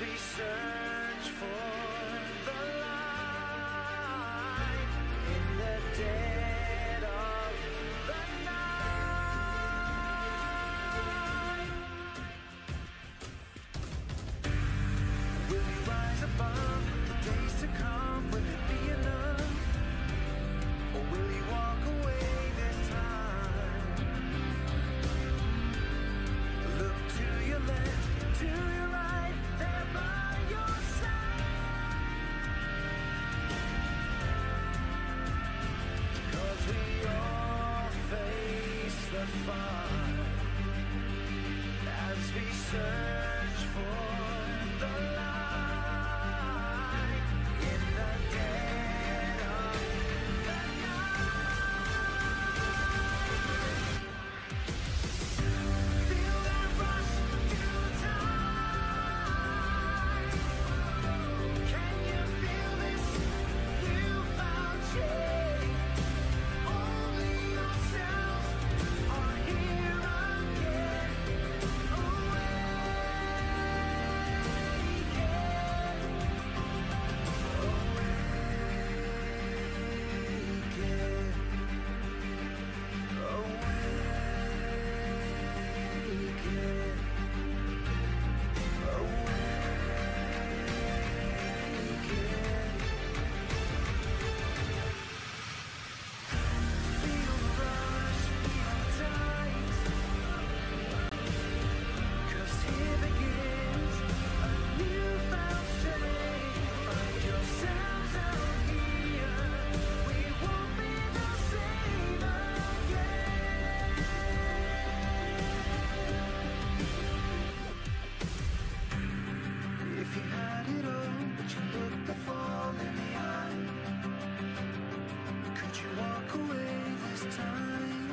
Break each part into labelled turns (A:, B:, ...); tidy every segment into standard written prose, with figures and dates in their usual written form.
A: we search for the light in the dead of the night. Will we rise above the days to come? Will it be enough? Or will we walk away this time? Look to your left, to your right, there by your side. 'Cause we all face the fire as we search for the light in the dead of the night. Feel that rush through time. Can you feel this newfound change? Only yourselves are here again. If you had it all, but you looked the fall in the eye, could you walk away this time?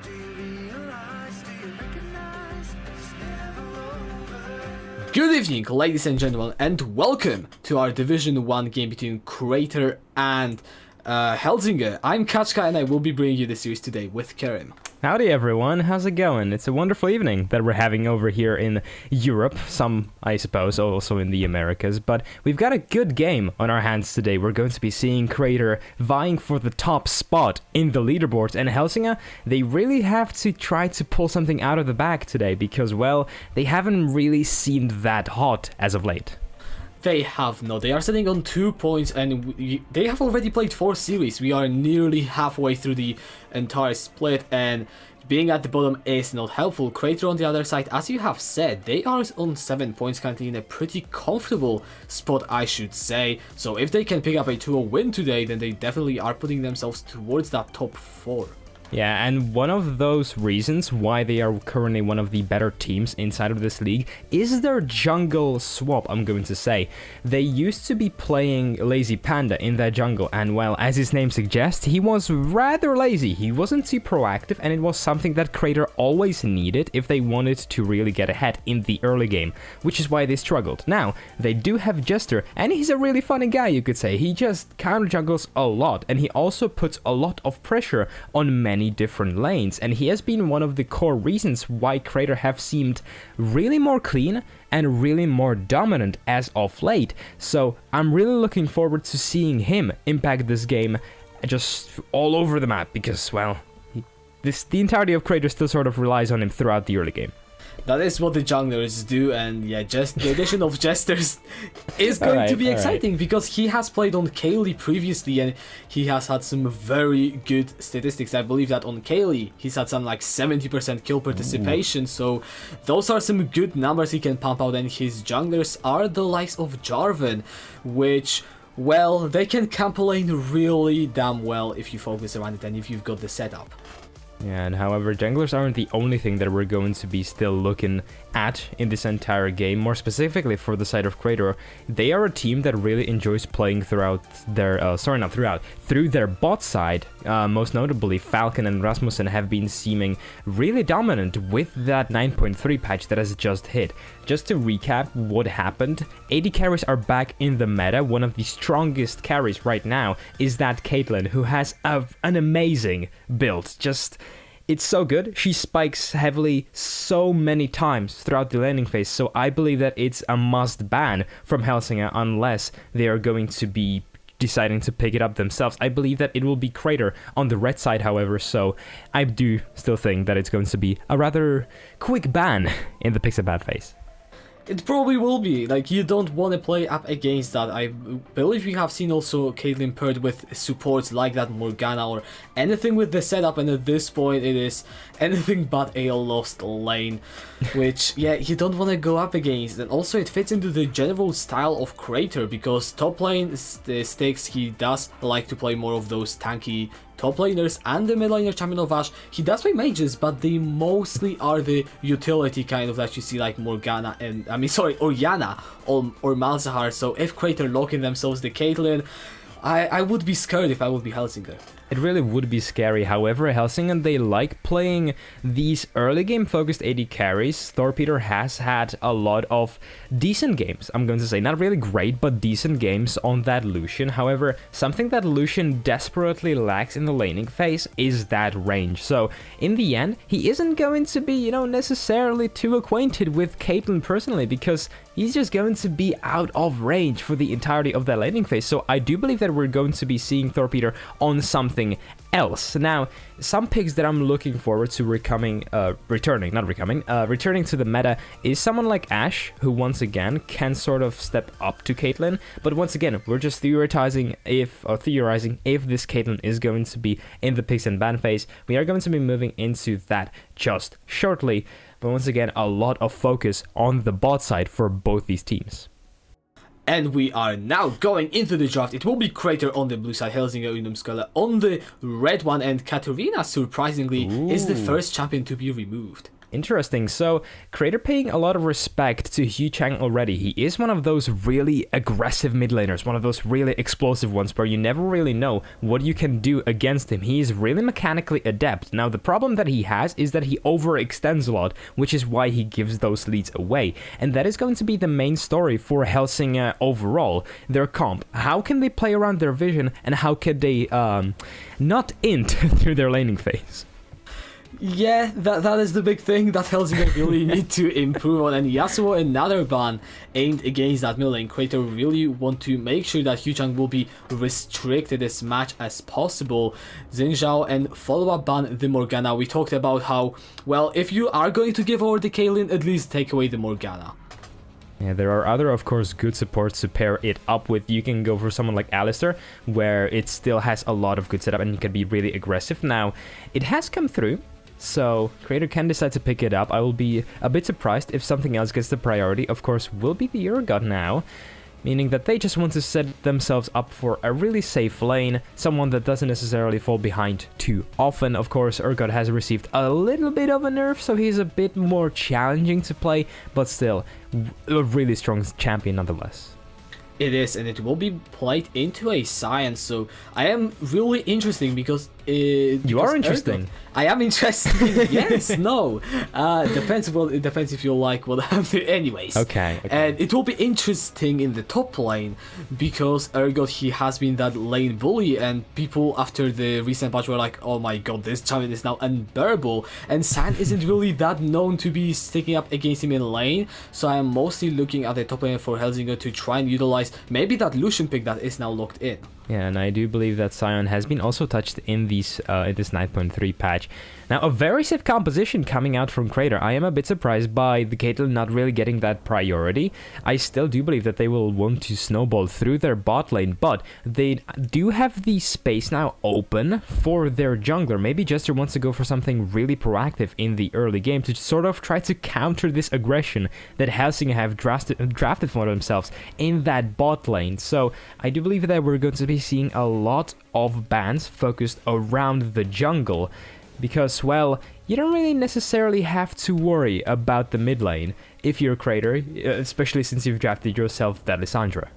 A: Do you realize, do you recognize it's never over?
B: Good evening, ladies and gentlemen, and welcome to our Division 1 game between Crater and Helsingør. I'm Kachka and I will be bringing you the series today with Karim.
C: Howdy everyone, how's it going? It's a wonderful evening that we're having over here in Europe, some I suppose also in the Americas, but we've got a good game on our hands today. We're going to be seeing Crater vying for the top spot in the leaderboards, and Helsingør, they really have to try to pull something out of the bag today because, well, they haven't really seemed that hot as of late.
B: They have not. They are sitting on 2 points and they have already played 4 series. We are nearly halfway through the entire split and being at the bottom is not helpful. Crater on the other side, as you have said, they are on 7 points, currently in a pretty comfortable spot, I should say. So if they can pick up a 2-0 win today, then they definitely are putting themselves towards that top 4.
C: Yeah, and one of those reasons why they are currently one of the better teams inside of this league is their jungle swap, I'm going to say. They used to be playing Lazy Panda in that jungle, and well, as his name suggests, he was rather lazy. He wasn't too proactive, and it was something that Crater always needed if they wanted to really get ahead in the early game, which is why they struggled. Now, they do have Jester, and he's a really funny guy, you could say. He just counter jungles a lot, and he also puts a lot of pressure on many different lanes, and he has been one of the core reasons why Crater have seemed really more clean and really more dominant as of late. So I'm really looking forward to seeing him impact this game just all over the map because, well, the entirety of Crater still sort of relies on him throughout the early game.
B: That is what the junglers do, and yeah, just the addition of Jesters is going to be exciting because he has played on Kaylee previously and he has had some very good statistics. I believe that on Kaylee he's had some like 70% kill participation, so those are some good numbers he can pump out, and his junglers are the likes of Jarvan, which, well, they can camp lane really damn well if you focus around it and if you've got the setup.
C: Yeah, and however, junglers aren't the only thing that we're going to be still looking at in this entire game. More specifically for the side of Crater, they are a team that really enjoys playing throughout their, through their bot side. Most notably, Falcon and Rasmussen have been seeming really dominant with that 9.3 patch that has just hit. Just to recap what happened, AD carries are back in the meta. One of the strongest carries right now is that Caitlyn, who has an amazing build. Just, it's so good. She spikes heavily so many times throughout the laning phase, so I believe that it's a must ban from Helsingør unless they are going to be deciding to pick it up themselves. I believe that it will be Crater on the red side, however, so I do still think that it's going to be a rather quick ban in the picks and ban phase.
B: It probably will be. Like, you don't want to play up against that. I believe we have seen also Caitlyn paired with supports like that, Morgana or anything with the setup, and at this point it is anything but a lost lane, which, yeah, you don't want to go up against. And also it fits into the general style of Crater, because top lane sticks, he does like to play more of those tanky top laners, and the mid laner champion of Ashe, he does play mages, but they mostly are the utility kind of that you see, like Morgana and, Orianna or Malzahar. So if Crater locking themselves the Caitlyn, I would be scared if I would be Helsingør.
C: It really would be scary. However, Helsingør, they like playing these early game focused AD carries. Thorpeter has had a lot of decent games, I'm going to say. Not really great, but decent games on that Lucian. However, something that Lucian desperately lacks in the laning phase is that range. So, in the end, he isn't going to be, necessarily too acquainted with Caitlyn personally, because he's just going to be out of range for the entirety of that laning phase. So I do believe that we're going to be seeing Thorpeter on something else. Now, some picks that I'm looking forward to returning to the meta is someone like Ashe, who once again can sort of step up to Caitlyn. But once again, we're just theorizing if this Caitlyn is going to be in the picks and ban phase. We are going to be moving into that just shortly. But once again, a lot of focus on the bot side for both these teams.
B: And we are now going into the draft. It will be Crater on the blue side, Helsingør Ungdom on the red one, and Katarina, surprisingly, is the first champion to be removed.
C: Interesting. So, Crater paying a lot of respect to Hugh Chang already. He is one of those really aggressive mid laners, one of those really explosive ones where you never really know what you can do against him. He is really mechanically adept. Now, the problem that he has is that he overextends a lot, which is why he gives those leads away. And that is going to be the main story for Helsingør overall. Their comp. How can they play around their vision, and how can they not int through their laning phase?
B: Yeah, that is the big thing that Helsingør really need to improve on. And Yasuo, another ban aimed against that mid lane. Crater really want to make sure that Huchang will be restricted as much as possible. Xingzhao and follow-up ban the Morgana. We talked about how, well, if you are going to give over the Caitlyn, at least take away the Morgana.
C: Yeah, there are other, of course, good supports to pair it up with. You can go for someone like Alistar, where it still has a lot of good setup and you can be really aggressive. Now, it has come through, so Crater can decide to pick it up. I will be a bit surprised if something else gets the priority. Of course, will be the Urgot now, meaning that they just want to set themselves up for a really safe lane, someone that doesn't necessarily fall behind too often. Of course, Urgot has received a little bit of a nerf, so he's a bit more challenging to play, but still a really strong champion nonetheless.
B: It is, and it will be played into a science, so I am really interesting because
C: you are interesting.
B: I am interested. Yes, no. Depends. Well, it depends if you like what I'm doing. Anyways.
C: Okay.
B: And it will be interesting in the top lane because Urgot, he has been that lane bully, and people after the recent patch were like, "Oh my god, this champion is now unbearable." And San isn't really that known to be sticking up against him in lane, so I am mostly looking at the top lane for Helsingør to try and utilize maybe that Lucian pick that is now locked in.
C: Yeah, and I do believe that Sion has been also touched in this 9.3 patch. Now, a very safe composition coming out from Crater. I am a bit surprised by the Caitlyn not really getting that priority. I still do believe that they will want to snowball through their bot lane, but they do have the space now open for their jungler. Maybe Jester wants to go for something really proactive in the early game to sort of try to counter this aggression that Helsingør have drafted for themselves in that bot lane. So I do believe that we're going to be seeing a lot of bans focused around the jungle. Because, well, you don't really necessarily have to worry about the mid lane if you're a Crater, especially since you've drafted yourself that Lissandra.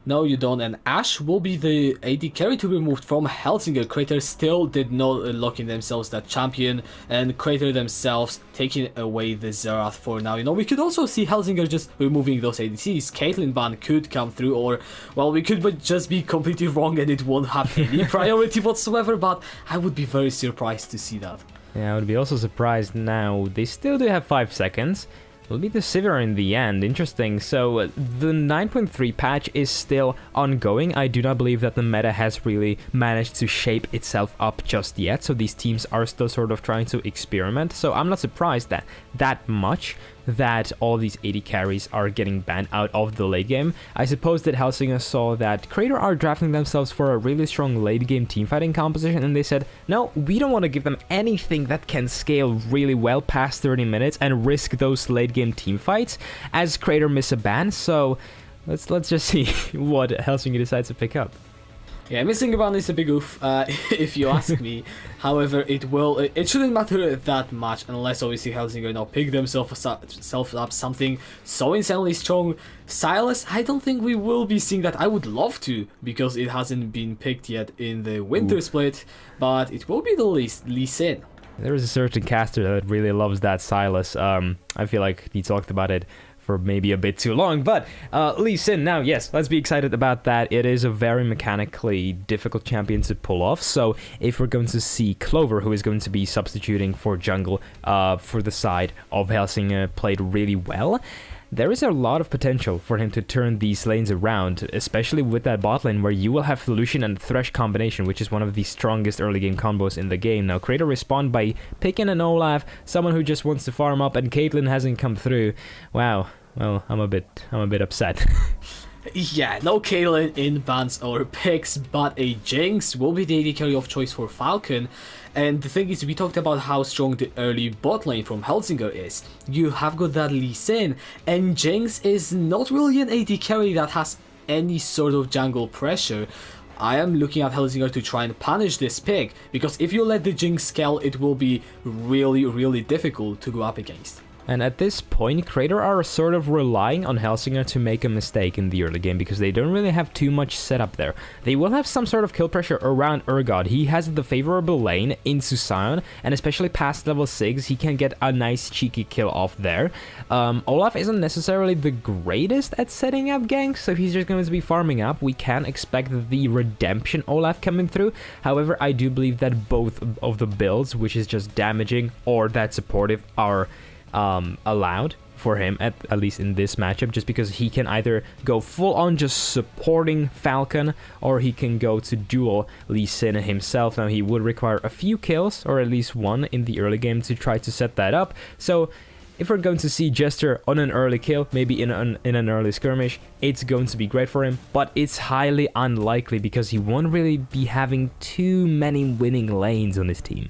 B: No, you don't, and Ash will be the AD carry to be removed from Helsingør. Crater still did not lock in themselves that champion, and Crater themselves taking away the Zerath for now. You know, we could also see Helsingør just removing those ADCs. Caitlyn ban could come through, or, well, we could just be completely wrong and it won't have any priority whatsoever, but I would be very surprised to see that.
C: Yeah, I would be also surprised now. They still do have 5 seconds. It'll be the Sivir in the end. Interesting. So the 9.3 patch is still ongoing. I do not believe that the meta has really managed to shape itself up just yet. So these teams are still sort of trying to experiment. So I'm not surprised that much that all these AD carries are getting banned out of the late game. I suppose that Helsingør saw that Crater are drafting themselves for a really strong late game teamfighting composition, and they said, no, we don't want to give them anything that can scale really well past 30 minutes and risk those late game teamfights as Crater miss a ban. So let's just see what Helsingør decides to pick up.
B: Yeah, missing a ban is a big oof, if you ask me. However, it shouldn't matter that much unless obviously Helsingør now pick themselves up something so insanely strong. Silas, I don't think we will be seeing that. I would love to, because it hasn't been picked yet in the Wintersplit, but it will be the Lee Sin.
C: There is a certain caster that really loves that Silas. I feel like he talked about it for maybe a bit too long, but Lee Sin now, yes, let's be excited about that. It is a very mechanically difficult champion to pull off, so if we're going to see Clover, who is going to be substituting for jungle for the side of Helsingør, played really well, there is a lot of potential for him to turn these lanes around, especially with that bot lane where you will have Lucian and Thresh combination, which is one of the strongest early game combos in the game. Now, Crater respond by picking an Olaf, someone who just wants to farm up, and Caitlyn hasn't come through. Wow, well, I'm a bit upset.
B: Yeah, no Caitlyn in bans or picks, but a Jinx will be the AD carry of choice for Falcon. And the thing is, we talked about how strong the early bot lane from Helsingør is. You have got that Lee Sin, and Jinx is not really an AD carry that has any sort of jungle pressure. I am looking at Helsingør to try and punish this pick, because if you let the Jinx scale, it will be really difficult to go up against.
C: And at this point, Crater are sort of relying on Helsingør to make a mistake in the early game, because they don't really have too much setup there. They will have some sort of kill pressure around Urgot. He has the favorable lane into Sion, and especially past level 6, he can get a nice cheeky kill off there. Olaf isn't necessarily the greatest at setting up ganks, so he's just going to be farming up. We can expect the Redemption Olaf coming through. However, I do believe that both of the builds, which is just damaging or that supportive, are allowed for him, at least in this matchup, just because he can either go full on just supporting Falcon, or he can go to duel Lee Sin himself. Now, he would require a few kills, or at least one in the early game to try to set that up. So if we're going to see Jester on an early kill, maybe in an early skirmish, it's going to be great for him, but it's highly unlikely because he won't really be having too many winning lanes on his team.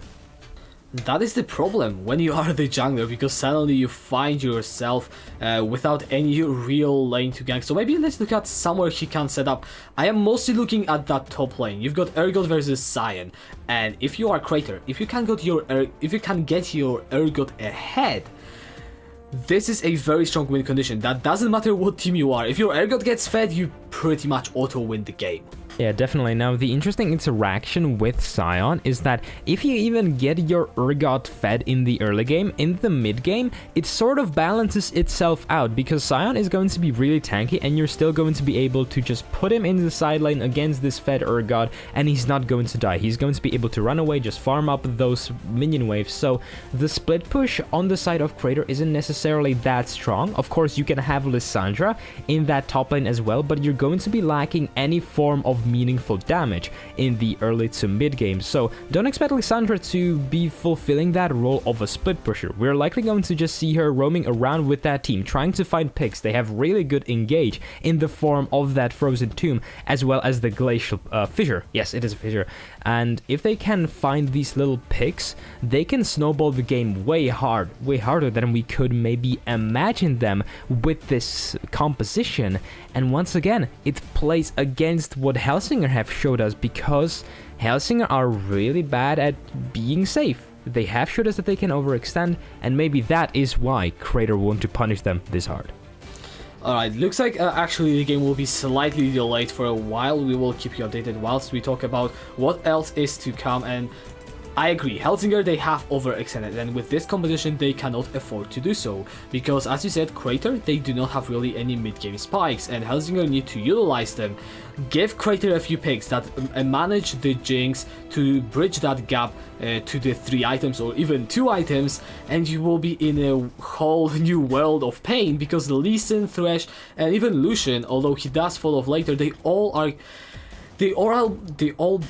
B: That is the problem when you are the jungler, because suddenly you find yourself without any real lane to gank. So maybe let's look at somewhere he can set up. I am mostly looking at that top lane. You've got Urgot versus Sion, and if you are Crater, if you can get your Urgot ahead, this is a very strong win condition. That doesn't matter what team you are. If your Urgot gets fed, you pretty much auto win the game.
C: Yeah, definitely. Now, the interesting interaction with Sion is that if you even get your Urgot fed in the early game, in the mid game, it sort of balances itself out, because Sion is going to be really tanky, and you're still going to be able to just put him in the side lane against this fed Urgot, and he's not going to die. He's going to be able to run away, just farm up those minion waves. So the split push on the side of Crater isn't necessarily that strong. Of course, you can have Lissandra in that top lane as well, but you're going to be lacking any form of meaningful damage in the early to mid game. So don't expect Lissandra to be fulfilling that role of a split pusher. We're likely going to just see her roaming around with that team, trying to find picks. They have really good engage in the form of that Frozen Tomb, as well as the Glacial Fissure. Yes, it is a fissure. And if they can find these little picks, they can snowball the game way harder than we could maybe imagine them with this composition. And once again, it plays against what Helsingør have showed us, because Helsingør are really bad at being safe. They have showed us that they can overextend, and maybe that is why Crater want to punish them this hard.
B: Alright, looks like actually the game will be slightly delayed for a while. We will keep you updated whilst we talk about what else is to come. And I agree, Helsingør, they have overextended, and with this composition they cannot afford to do so, because as you said, Crater, they do not have really any mid-game spikes, and Helsingør need to utilize them. Give Crater a few picks that manage the Jinx to bridge that gap to the 3 items or even 2 items, and you will be in a whole new world of pain, because Lee Sin, Thresh, and even Lucian, although he does fall off later, they all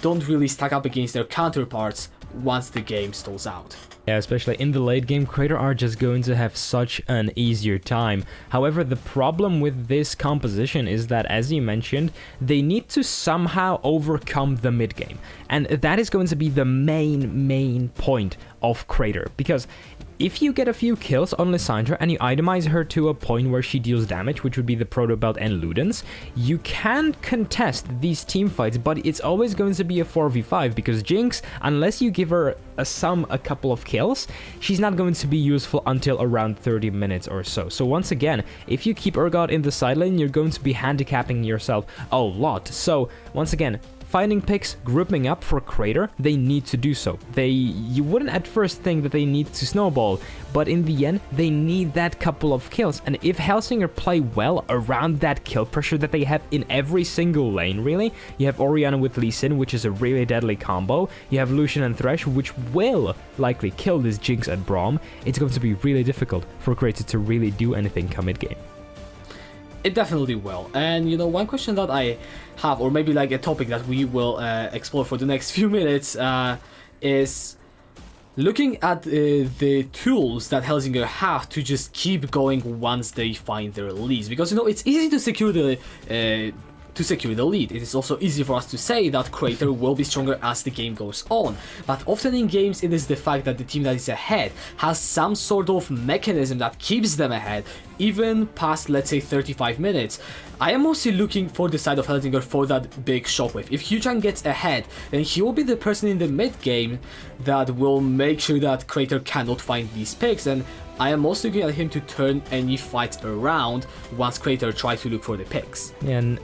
B: don't really stack up against their counterparts once the game stalls out.
C: Yeah, especially in the late game, Crater are just going to have such an easier time. However, the problem with this composition is that, as you mentioned, they need to somehow overcome the mid game. And that is going to be the main point of Crater, because if you get a few kills on Lissandra and you itemize her to a point where she deals damage, which would be the Proto Belt and Ludens, you can contest these team fights, but it's always going to be a 4v5, because Jinx, unless you give her a couple of kills, she's not going to be useful until around 30 minutes or so. So once again, if you keep Urgot in the side lane, you're going to be handicapping yourself a lot. So once again, finding picks, grouping up for Crater, they need to do so. You wouldn't at first think that they need to snowball, but in the end, they need that couple of kills. And if Helsingør play well around that kill pressure that they have in every single lane, really, you have Orianna with Lee Sin, which is a really deadly combo. You have Lucian and Thresh, which will likely kill this Jinx at Braum. It's going to be really difficult for Crater to really do anything come mid-game.
B: It definitely will. And you know, one question that I have, or maybe like a topic that we will explore for the next few minutes, is looking at the tools that Helsingør have to just keep going once they find their leads. Because you know, it's easy to secure the lead. It is also easy for us to say that Crater will be stronger as the game goes on, but often in games it is the fact that the team that is ahead has some sort of mechanism that keeps them ahead, even past, let's say, 35 minutes. I am mostly looking for the side of Helsingør for that big shockwave. If Hyuchang gets ahead, then he will be the person in the mid game that will make sure that Crater cannot find these picks, and I am mostly looking at him to turn any fights around once Crater tries to look for the picks.
C: And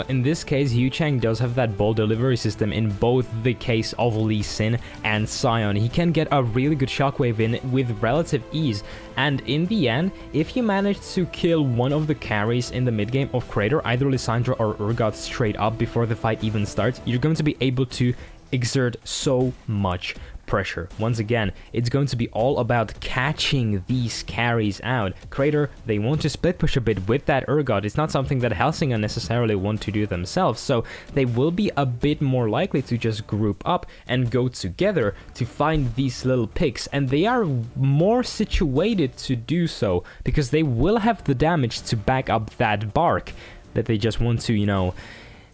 C: in this case, Hyuchang does have that ball delivery system in both the case of Lee Sin and Sion. He can get a really good shockwave in with relative ease, and in the end, if you manage to kill one of the carries in the mid game of Crater, either Lissandra or Urgot straight up before the fight even starts, you're going to be able to exert so much pressure. Once again, it's going to be all about catching these carries out. Crater, they want to split push a bit with that Urgot. It's not something that Helsingør necessarily want to do themselves, so they will be a bit more likely to just group up and go together to find these little picks, and they are more situated to do so because they will have the damage to back up that bark that they just want to, you know,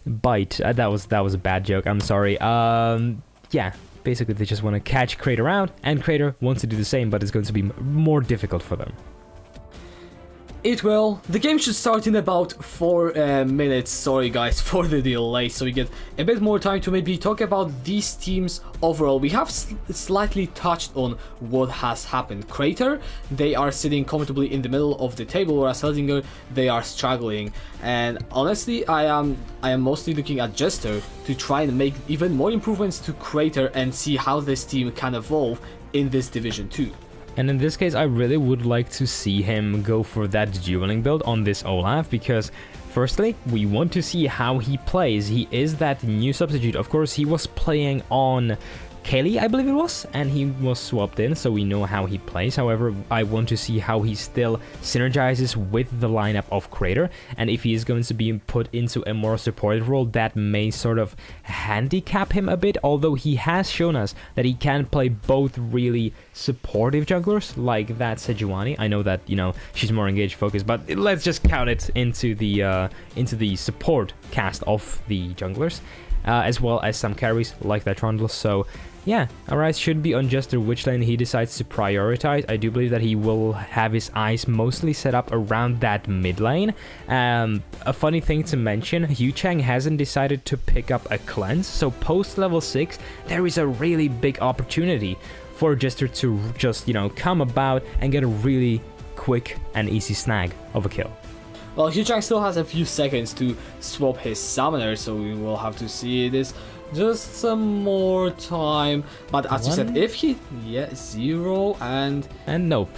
C: bite. That was a bad joke, I'm sorry. Yeah, basically they just want to catch Crater out, and Crater wants to do the same, but it's going to be more difficult for them.
B: It will. The game should start in about 4 minutes. Sorry guys for the delay, so we get a bit more time to maybe talk about these teams overall. We have slightly touched on what has happened. Crater, they are sitting comfortably in the middle of the table, whereas Helsingør, they are struggling. And honestly, I am mostly looking at Jester to try and make even more improvements to Crater and see how this team can evolve in this Division 2.
C: And in this case, I really would like to see him go for that dueling build on this Olaf, because firstly, we want to see how he plays. He is that new substitute. Of course, he was playing on Kaylee, I believe it was, and he was swapped in, so we know how he plays. However, I want to see how he still synergizes with the lineup of Crater, and if he is going to be put into a more supportive role, that may sort of handicap him a bit, although he has shown us that he can play both really supportive junglers, like that Sejuani. I know that, you know, she's more engaged focused, but let's just count it into the support cast of the junglers, as well as some carries like that Trundle. So yeah, our eyes should be on Jester which lane he decides to prioritize. I do believe that he will have his eyes mostly set up around that mid lane. A funny thing to mention, Hyuchang hasn't decided to pick up a cleanse, so post level 6 there is a really big opportunity for Jester to just, you know, come about and get a really quick and easy snag of a kill.
B: Well, Hyuchang still has a few seconds to swap his summoner, so we will have to see this just some more time. But as you said, if he... Yeah, 0 and...
C: And nope.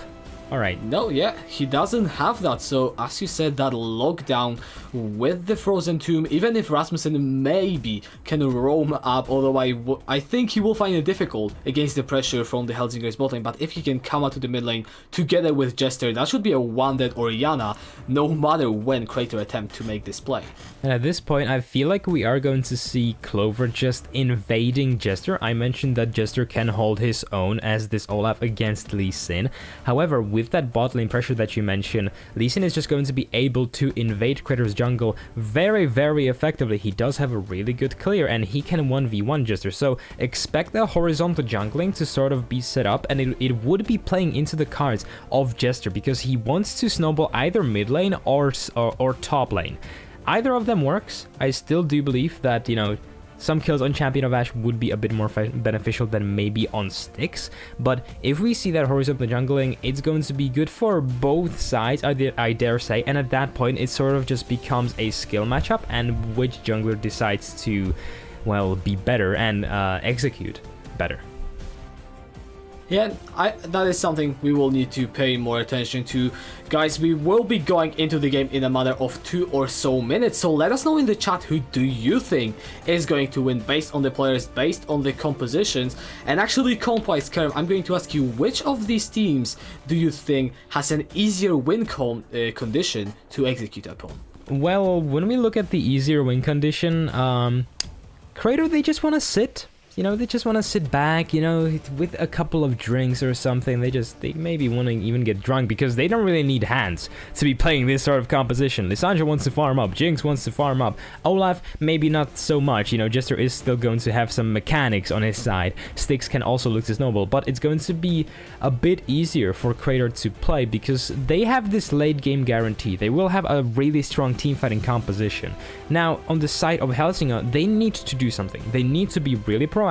C: Alright.
B: No, yeah, he doesn't have that. So, as you said, that lockdown with the Frozen Tomb, even if Rasmussen maybe can roam up, although I think he will find it difficult against the pressure from the Helsingør's bot lane, but if he can come out to the mid lane together with Jester, that should be a one-dead Orianna, no matter when Crater attempt to make this play.
C: And at this point, I feel like we are going to see Clover just invading Jester. I mentioned that Jester can hold his own as this Olaf against Lee Sin. However, with that bot lane pressure that you mentioned, Lee Sin is just going to be able to invade Crater's jungle very, very effectively. He does have a really good clear, and he can 1v1 Jester, so expect the horizontal jungling to sort of be set up, and it would be playing into the cards of Jester, because he wants to snowball either mid lane or top lane. Either of them works. I still do believe that, you know, some kills on Champion of Ash would be a bit more beneficial than maybe on Styx, but if we see that horizontal jungling, it's going to be good for both sides, I dare say, and at that point it sort of just becomes a skill matchup, and which jungler decides to, well, be better and execute better.
B: Yeah, that is something we will need to pay more attention to. Guys, we will be going into the game in a matter of 2 or so minutes, so let us know in the chat who do you think is going to win based on the players, based on the compositions, and actually comp-wise, Kerm, I'm going to ask you, which of these teams do you think has an easier win condition to execute upon?
C: Well, when we look at the easier win condition, Crater, they just want to sit. You know, they just want to sit back, you know, with a couple of drinks or something. They maybe want to even get drunk, because they don't really need hands to be playing this sort of composition. Lissandra wants to farm up, Jinx wants to farm up, Olaf maybe not so much, you know, Jester is still going to have some mechanics on his side. Styx can also look to snowball, but it's going to be a bit easier for Crater to play, because they have this late game guarantee. They will have a really strong team fighting composition. Now, on the side of Helsingør, they need to do something. They need to be really proactive,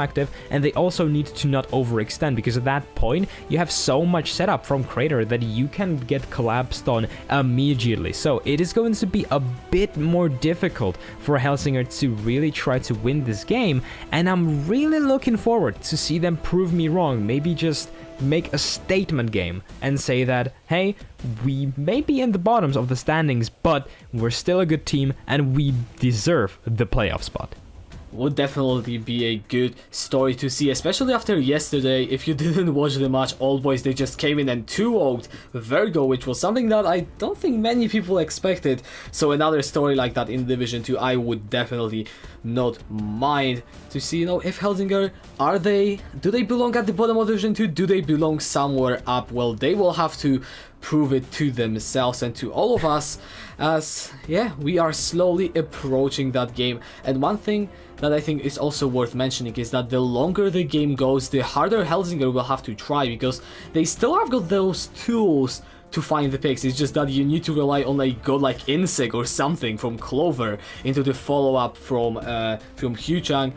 C: and they also need to not overextend, because at that point you have so much setup from Crater that you can get collapsed on immediately. So it is going to be a bit more difficult for Helsingør to really try to win this game, and I'm really looking forward to see them prove me wrong. Maybe just make a statement game and say that, hey, we may be in the bottoms of the standings, but we're still a good team and we deserve the playoff spot.
B: Would definitely be a good story to see, especially after yesterday. If you didn't watch the match, Old Boys, they just came in and 2-0'd Virgo, which was something that I don't think many people expected. So another story like that in Division 2, I would definitely not mind to see, you know, if Helsingør, do they belong at the bottom of Division 2? Do they belong somewhere up? Well, they will have to prove it to themselves and to all of us, as yeah, we are slowly approaching that game. And one thing that I think is also worth mentioning is that the longer the game goes, the harder Helsingør will have to try, because they still have got those tools to find the picks. It's just that you need to rely on a god like Insig or something from Clover into the follow-up from Hyuchang.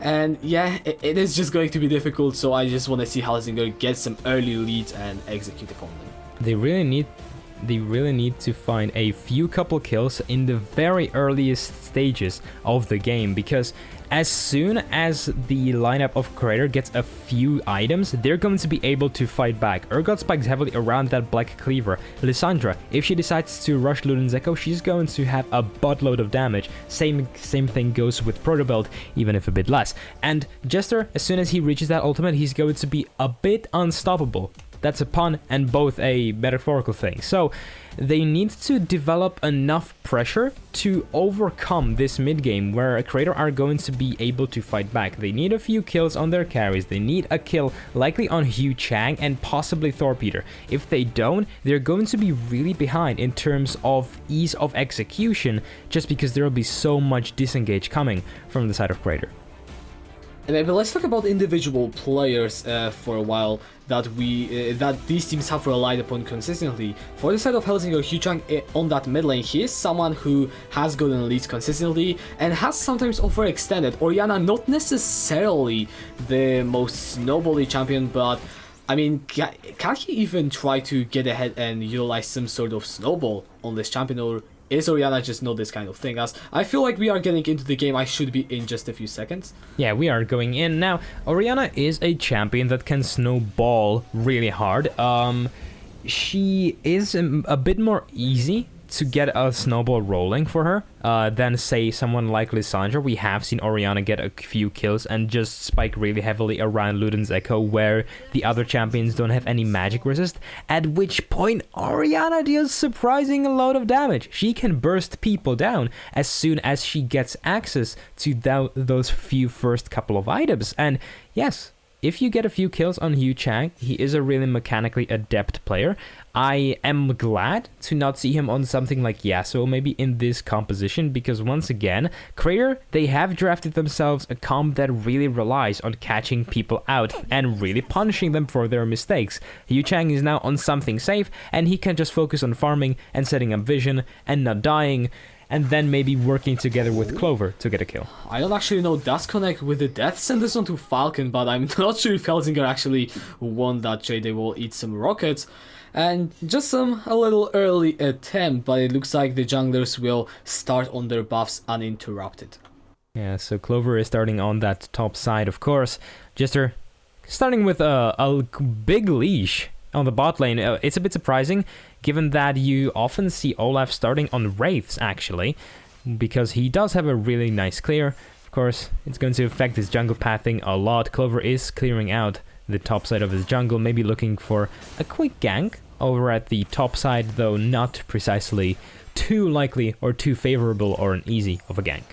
B: And yeah, it is just going to be difficult, so I just want to see Helsingør get some early leads and execute upon them.
C: They really need to find a few couple kills in the very earliest stages of the game, because as soon as the lineup of Crater gets a few items, they're going to be able to fight back. Urgot spikes heavily around that Black Cleaver. Lissandra, if she decides to rush Luden's Echo, she's going to have a buttload of damage. Same thing goes with Protobelt, even if a bit less. And Jester, as soon as he reaches that ultimate, he's going to be a bit unstoppable. That's a pun and both a metaphorical thing. So they need to develop enough pressure to overcome this mid game where Crater are going to be able to fight back. They need a few kills on their carries. They need a kill likely on Hyuchang and possibly Thorpeter. If they don't, they're going to be really behind in terms of ease of execution, just because there will be so much disengage coming from the side of Crater.
B: And maybe let's talk about individual players for a while that these teams have relied upon consistently. For the side of Helsingør, Hyuchang on that mid lane, he is someone who has gotten leads consistently and has sometimes overextended. Orianna, not necessarily the most snowbally champion, but I mean, can he even try to get ahead and utilize some sort of snowball on this champion, or is Orianna just not this kind of thing? As I feel like we are getting into the game, I should be in just a few seconds.
C: Yeah, we are going in now. Orianna is a champion that can snowball really hard. She is a bit more easy to get a snowball rolling for her than, say, someone like Lissandra. We have seen Orianna get a few kills and just spike really heavily around Luden's Echo, where the other champions don't have any magic resist, at which point Orianna deals surprising a lot of damage. She can burst people down as soon as she gets access to those few first couple of items. And yes, if you get a few kills on Yu Chang, he is a really mechanically adept player. I am glad to not see him on something like Yasuo maybe in this composition, because once again, Crater, they have drafted themselves a comp that really relies on catching people out and really punishing them for their mistakes. Yu Chang is now on something safe, and he can just focus on farming and setting up vision and not dying, and then maybe working together with Clover to get a kill.
B: I don't actually know does connect with the death sentence onto Falcon, but I'm not sure if Helsingør actually won that trade. They will eat some rockets. And just a little early attempt, but it looks like the junglers will start on their buffs uninterrupted.
C: Yeah, so Clover is starting on that top side, of course. Jester starting with a big leash on the bot lane. It's a bit surprising, given that you often see Olaf starting on Wraiths, actually, because he does have a really nice clear. Of course, it's going to affect his jungle pathing a lot. Clover is clearing out the top side of his jungle, maybe looking for a quick gank over at the top side, though not precisely too likely or too favorable or an easy of a gank.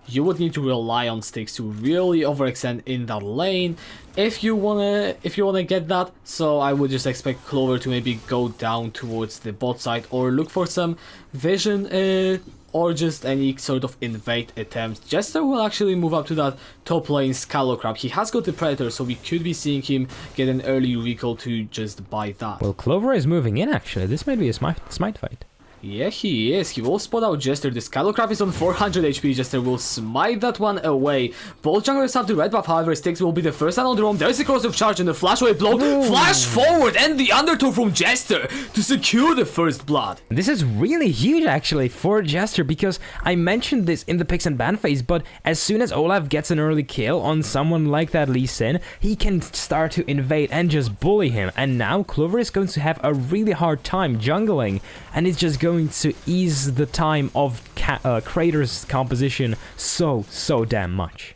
B: You would need to rely on sticks to really overextend in that lane if you wanna get that. So I would just expect Clover to maybe go down towards the bot side or look for some vision or just any sort of invade attempt. Jester will actually move up to that top lane Scallowcrab. He has got the Predator, so we could be seeing him get an early recall to just buy that.
C: Well, Clover is moving in, actually. This might be a smite fight.
B: Yeah, he is. He will spot out Jester. The Scallowcrab is on 400 HP. Jester will smite that one away. Both junglers have the red buff, however, Styx will be the first one on the roam. There's a cross of charge and a flash away blow. Ooh. Flash forward and the undertow from Jester to secure the first blood.
C: This is really huge, actually, for Jester, because I mentioned this in the picks and ban phase, but as soon as Olaf gets an early kill on someone like that Lee Sin, he can start to invade and just bully him. And now Clover is going to have a really hard time jungling, and it's just going to ease the time of Crater's composition so damn much.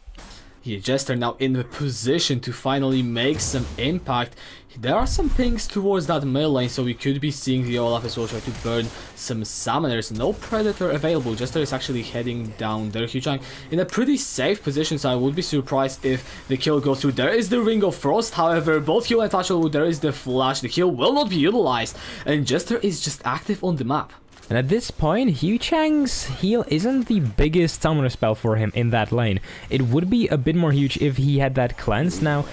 B: Yeah, Jester now in the position to finally make some impact. There are some pings towards that mid lane, so we could be seeing the Olaf as well try to burn some summoners. No Predator available. Jester is actually heading down there. Yu Chang in a pretty safe position, so I would be surprised if the kill goes through. There is the Ring of Frost, however, both heal and touch, there is the flash. The heal will not be utilized, and Jester is just active on the map.
C: And at this point, Yu Chang's heal isn't the biggest summoner spell for him in that lane. It would be a bit more huge if he had that cleanse now.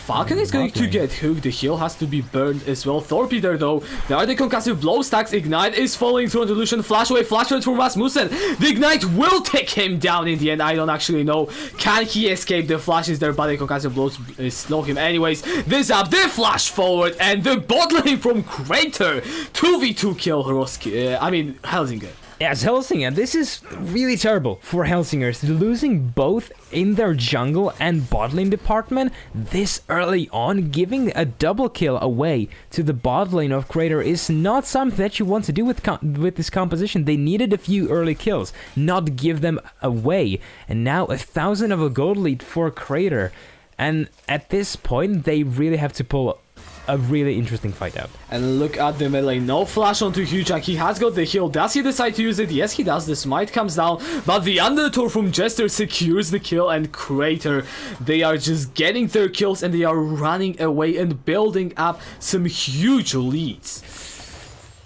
B: Falcon is going to get hooked. The heal has to be burned as well. Torpedo though. There are the concussive blow stacks. Ignite is falling through on Delusion. Flash away. Flash away from Rasmussen. The Ignite will take him down in the end. I don't actually know. Can he escape? The flash is there, but the concussive blows slow him anyways. This up. The flash forward. And the bot lane from Crater. 2v2 kill Helsingør.
C: Yes, Helsingør. This is really terrible for Helsingør. Losing both in their jungle and bot lane department this early on, giving a double kill away to the bot lane of Crater is not something that you want to do with this composition. They needed a few early kills, not give them away. And now 1,000 of a gold lead for Crater. And at this point, they really have to pull a really interesting fight out.
B: And look at the melee. No flash onto Yu Chang. He has got the heal. Does he decide to use it? Yes, he does. The smite comes down, but the undertow from Jester secures the kill, and Crater, they are just getting their kills and they are running away and building up some huge leads.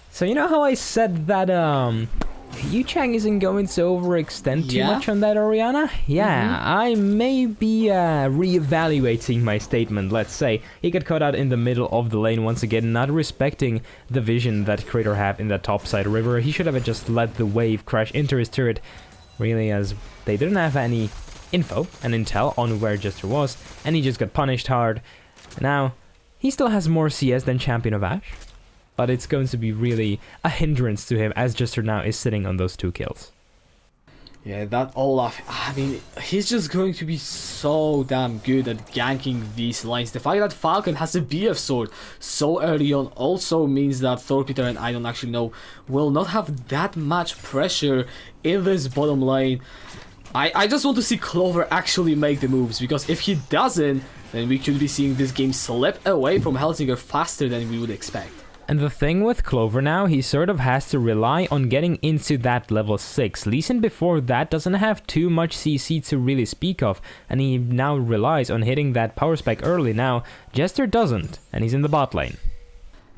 C: So you know how I said that Yu Chang isn't going to overextend too much on that Orianna? Yeah, I may be reevaluating my statement, let's say. He got caught out in the middle of the lane once again, not respecting the vision that Crater have in that topside river. He should have just let the wave crash into his turret, really, as they didn't have any info and intel on where Jester was, and he just got punished hard. Now, he still has more CS than Champion of Ash. but it's going to be really a hindrance to him as Jester now is sitting on those 2 kills.
B: Yeah, that Olaf, I mean, he's just going to be so damn good at ganking these lines. The fact that Falcon has a BF sword so early on also means that Thorpeter and I don't actually know will not have that much pressure in this bottom lane. I just want to see Clover actually make the moves, because if he doesn't, then we could be seeing this game slip away from Helsingør faster than we would expect.
C: And the thing with Clover now, he sort of has to rely on getting into that level 6. Lee Sin before that doesn't have too much CC to really speak of, and he now relies on hitting that power spike early. Now, Jester doesn't, and he's in the bot lane.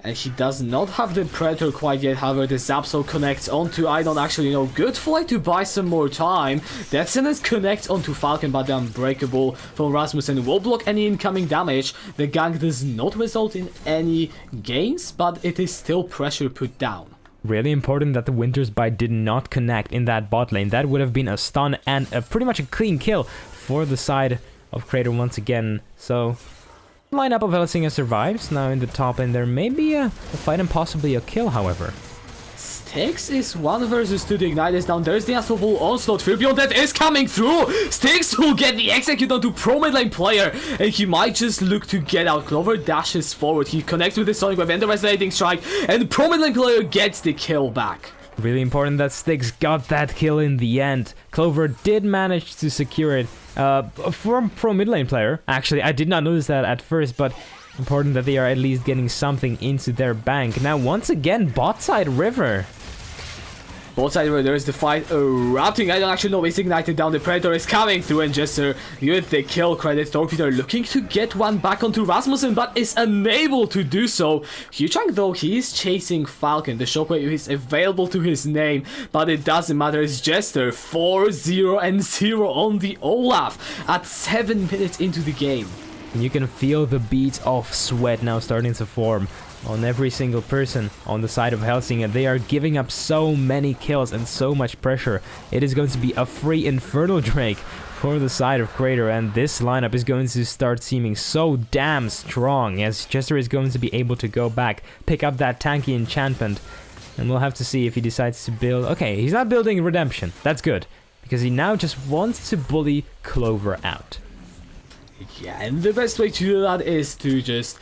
B: And he does not have the Predator quite yet, however the Zapso connects onto I don't actually know. Good flight to buy some more time. That sentence connects onto Falcon, but the Unbreakable from Rasmussen will block any incoming damage. The gank does not result in any gains, but it is still pressure put down.
C: Really important that the Wintersplit did not connect in that bot lane. That would have been a stun and pretty much a clean kill for the side of Crater once again. So lineup of Helsingør survives now in the top, and there may be a fight and possibly a kill, however.
B: Styx is 1 versus 2. The Ignite is down. There's the Unstoppable Onslaught. Fear Beyond Death is coming through. Styx will get the execute onto pro mid lane player, and he might just look to get out. Clover dashes forward. He connects with the Sonic Wave and the Resonating Strike, and the pro mid lane player gets the kill back.
C: Really important that Styx got that kill in the end. Clover did manage to secure it from pro mid lane player. Actually, I did not notice that at first, but important that they are at least getting something into their bank. Now, once again, bot side River.
B: Both sides where there is the fight erupting. I don't actually know. It's ignited down. The Predator is coming through, and Jester with the kill credit. Thorpeter looking to get one back onto Rasmussen, but is unable to do so. Huchang, though, he is chasing Falcon. The shockwave is available to his name, but it doesn't matter. It's Jester 4-0-0 on the Olaf at 7 minutes into the game.
C: You can feel the beads of sweat now starting to form on every single person on the side of Helsingør. They are giving up so many kills and so much pressure. It is going to be a free Infernal Drake for the side of Crater, and this lineup is going to start seeming so damn strong as Jester is going to be able to go back, pick up that tanky enchantment, and we'll have to see if he decides to build... Okay, he's not building Redemption. That's good, because he now just wants to bully Clover out.
B: Yeah, and the best way to do that is to just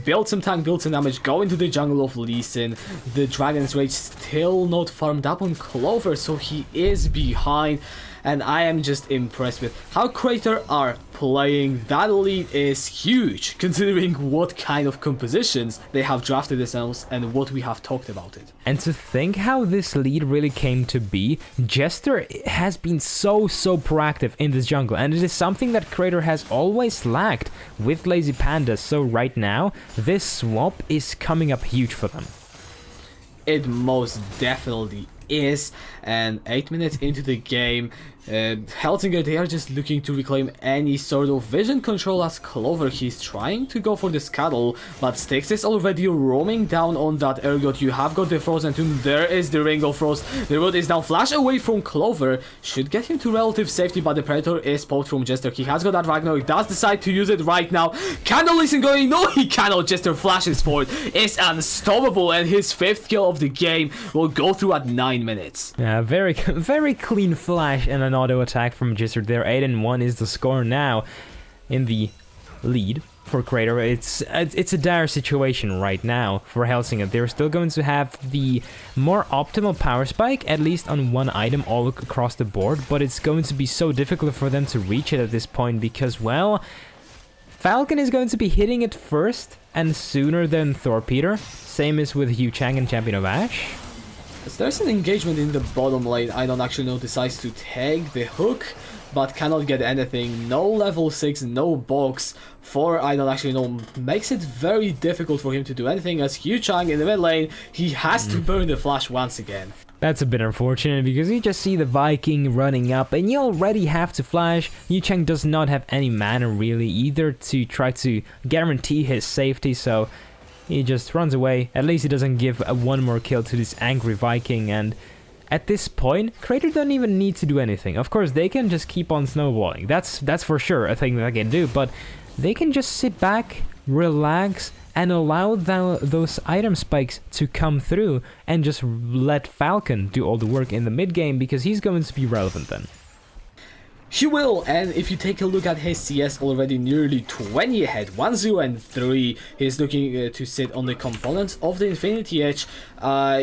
B: build some tank, build some damage, go into the jungle of Lee Sin. The Dragon's Rage still not farmed up on Clover, so he is behind. And I am just impressed with how Crater are playing. That lead is huge, considering what kind of compositions they have drafted themselves and what we have talked about it.
C: And to think how this lead really came to be, Jester has been so proactive in this jungle, and it is something that Crater has always lacked with Lazy Panda. So right now, this swap is coming up huge for them.
B: It most definitely is, and 8 minutes into the game, Helsingør, they are just looking to reclaim any sort of vision control as Clover. He's trying to go for the scuttle, but Styx is already roaming down on that Ergot. You have got the Frozen Tomb, there is the Ring of Frost, the road is down, flash away from Clover, should get him to relative safety, but the Predator is poked from Jester. He has got that Ragnarok, does decide to use it right now. Can the Lee Sin going? No, he cannot. Jester flashes forward, is unstoppable, and his 5th kill of the game will go through at 9 minutes.
C: Yeah, very clean flash and an auto attack from Jester there. 8-1 is the score now in the lead for Crater. It's a dire situation right now for Helsingør. They're still going to have the more optimal power spike, at least on one item all across the board, but it's going to be so difficult for them to reach it at this point because, well, Falcon is going to be hitting it first and sooner than Thorpeter. Same as with Hugh Chang and Champion of Ash.
B: As there's an engagement in the bottom lane, I don't actually know, decides to take the hook, but cannot get anything. No level 6, no box for I don't actually know, makes it very difficult for him to do anything as Hugh Chang in the mid lane, he has to burn the flash once again.
C: That's a bit unfortunate because you just see the Viking running up and you already have to flash. Yu Chang does not have any mana really either to try to guarantee his safety, so he just runs away. At least he doesn't give one more kill to this angry Viking, and at this point, Crater don't even need to do anything. Of course, they can just keep on snowballing. That's for sure a thing that they can do, but they can just sit back, relax, and allow those item spikes to come through, and just let Falcon do all the work in the mid game, because he's going to be relevant then.
B: He will, and if you take a look at his CS, already nearly 20 ahead, 1-0 and 3. He's looking to sit on the components of the Infinity Edge.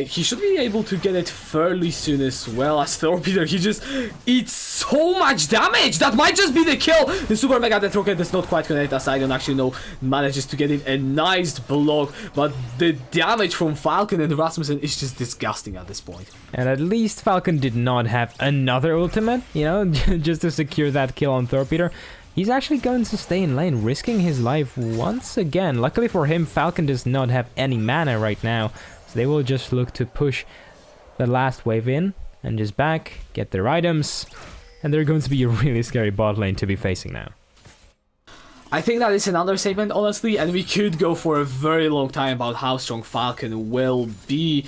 B: He should be able to get it fairly soon as well. As Torpedo, he just eats so much damage. That might just be the kill. The Super Mega Death Rocket does not quite connect, as I don't actually know, manages to get in a nice block, but the damage from Falcon and Rasmussen is just disgusting at this point.
C: And at least Falcon did not have another ultimate, you know, just to secure that kill on Torpedo. He's actually going to stay in lane, risking his life once again. Luckily for him, Falcon does not have any mana right now, so they will just look to push the last wave in and just back, get their items, and they're going to be a really scary bot lane to be facing now.
B: I think that is an understatement, honestly, and we could go for a very long time about how strong Falcon will be.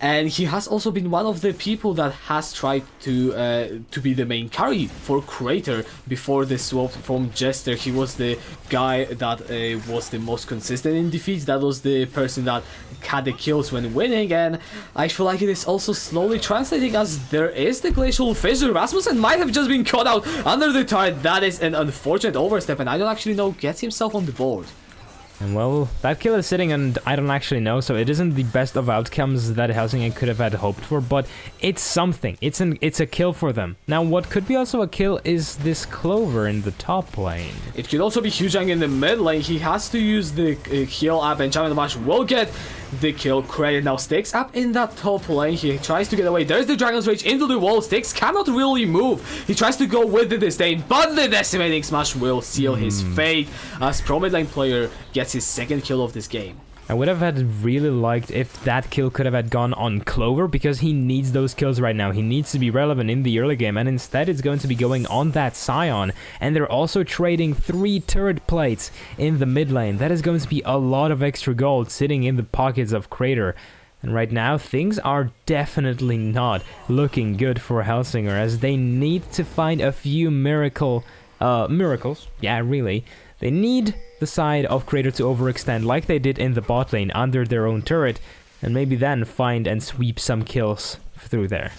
B: And he has also been one of the people that has tried to be the main carry for Crater before the swap from Jester. He was the guy that was the most consistent in defeats. That was the person that had the kills when winning, and I feel like it is also slowly translating, as there is the Glacial Fissure. Rasmussen might have just been caught out under the turret. That is an unfortunate overstep, and I don't actually know, gets himself on the board.
C: And well, that kill is sitting, and I don't actually know, so it isn't the best of outcomes that Helsingør could have had hoped for, but it's something. It's a kill for them. Now, what could be also a kill is this Clover in the top lane.
B: It could also be Hujang in the mid lane. He has to use the heal up, and Champion Mash will get the kill. Credit now sticks up in that top lane. He tries to get away. There's the Dragon's Rage into the wall. Styx cannot really move. He tries to go with the Disdain, but the Decimating Smash will seal his fate, as Pro mid lane player gets his second kill of this game.
C: I would have really liked if that kill could have had gone on Clover, because he needs those kills right now. He needs to be relevant in the early game, and instead it's going to be going on that Scion. And they're also trading 3 turret plates in the mid lane. That is going to be a lot of extra gold sitting in the pockets of Crater. And right now, things are definitely not looking good for Helsingør, as they need to find a few miracles. Yeah, really. They need the side of Crater to overextend like they did in the bot lane under their own turret, and maybe then find and sweep some kills through there.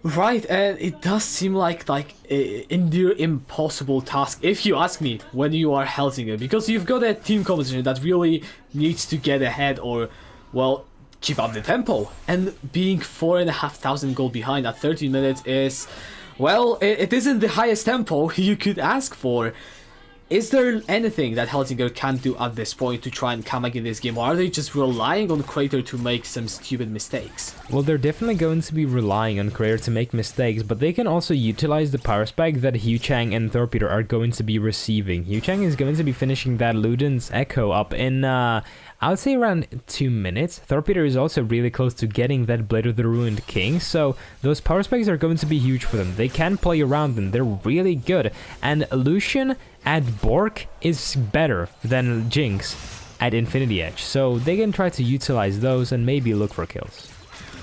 B: Right, and it does seem like a near impossible task, if you ask me, when you are Helsingør, because you've got a team composition that really needs to get ahead, or, well, keep up the tempo. And being 4,500 gold behind at 13 minutes is, well, it isn't the highest tempo you could ask for. Is there anything that Helsingør can do at this point to try and come back in this game, or are they just relying on Crater to make some stupid mistakes?
C: Well, they're definitely going to be relying on Crater to make mistakes, but they can also utilize the power spike that Hujang and Torpedo are going to be receiving. Hujang is going to be finishing that Luden's Echo up in, I would say around 2 minutes. Torpedo is also really close to getting that Blade of the Ruined King, so those power spikes are going to be huge for them. They can play around them, they're really good. And Lucian at Bork is better than Jinx at Infinity Edge, so they can try to utilize those and maybe look for kills.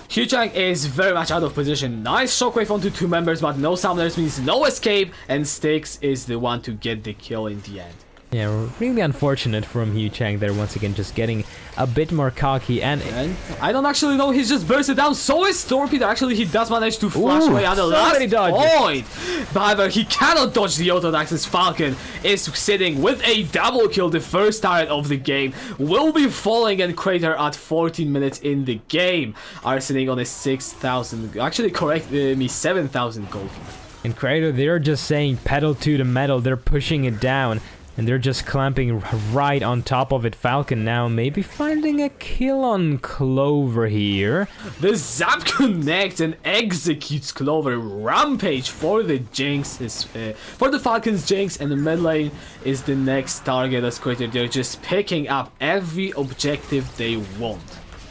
B: Hujang is very much out of position. Nice shockwave onto 2 members, but no summoners means no escape, and Styx is the one to get the kill in the end.
C: Yeah, really unfortunate from Hujang there, once again just getting a bit more cocky, and
B: I don't actually know, he's just bursted down. So is Torpedo. Actually, he does manage to flash away at the last point. However, he cannot dodge the auto attacks, as Falcon is sitting with a double kill. The first turret of the game will be falling, and Crater at 14 minutes in the game are sitting on a 6,000, actually correct me, 7,000 gold.
C: In Crater, they're just saying pedal to the metal, they're pushing it down. And they're just clamping right on top of it. Falcon now maybe finding a kill on Clover here.
B: The Zap connects and executes Clover. Rampage for the Jinx is for the Falcon's Jinx, and the mid lane is the next target as Crater. They're just picking up every objective they want.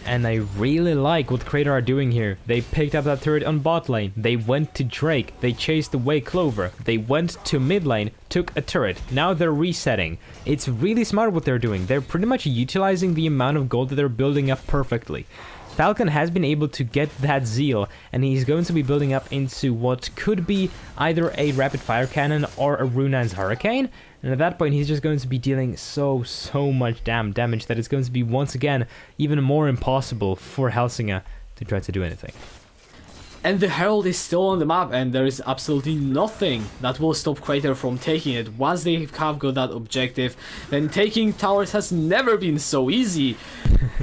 C: And I really like what Crater are doing here. They picked up that turret on bot lane. They went to Drake. They chased away Clover. They went to mid lane, took a turret. Now they're resetting. It's really smart what they're doing. They're pretty much utilizing the amount of gold that they're building up perfectly. Falcon has been able to get that Zeal, and he's going to be building up into what could be either a rapid fire cannon or a Runan's Hurricane. And at that point, he's just going to be dealing so much damage that it's going to be, once again, even more impossible for Helsingør to try to do anything.
B: And the Herald is still on the map, and there is absolutely nothing that will stop Crater from taking it. Once they have got that objective, then taking towers has never been so easy.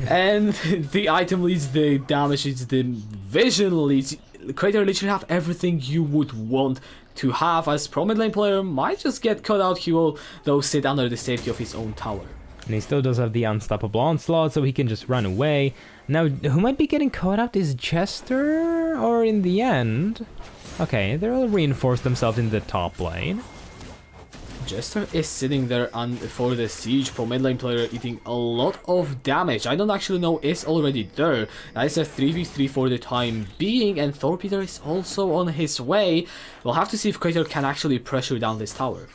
B: And the item leads, the damage leads, the vision leads. Crater literally have everything you would want to have. As pro mid lane player might just get cut out, he will though sit under the safety of his own tower.
C: And he still does have the unstoppable onslaught, so he can just run away. Now, who might be getting caught out is Jester, or in the end... Okay, they'll reinforce themselves in the top lane.
B: Jester is sitting there for the siege. Pro mid lane player eating a lot of damage. I don't actually know is already there. That is a 3v3 for the time being, and Thorpeter is also on his way. We'll have to see if Crater can actually pressure down this tower.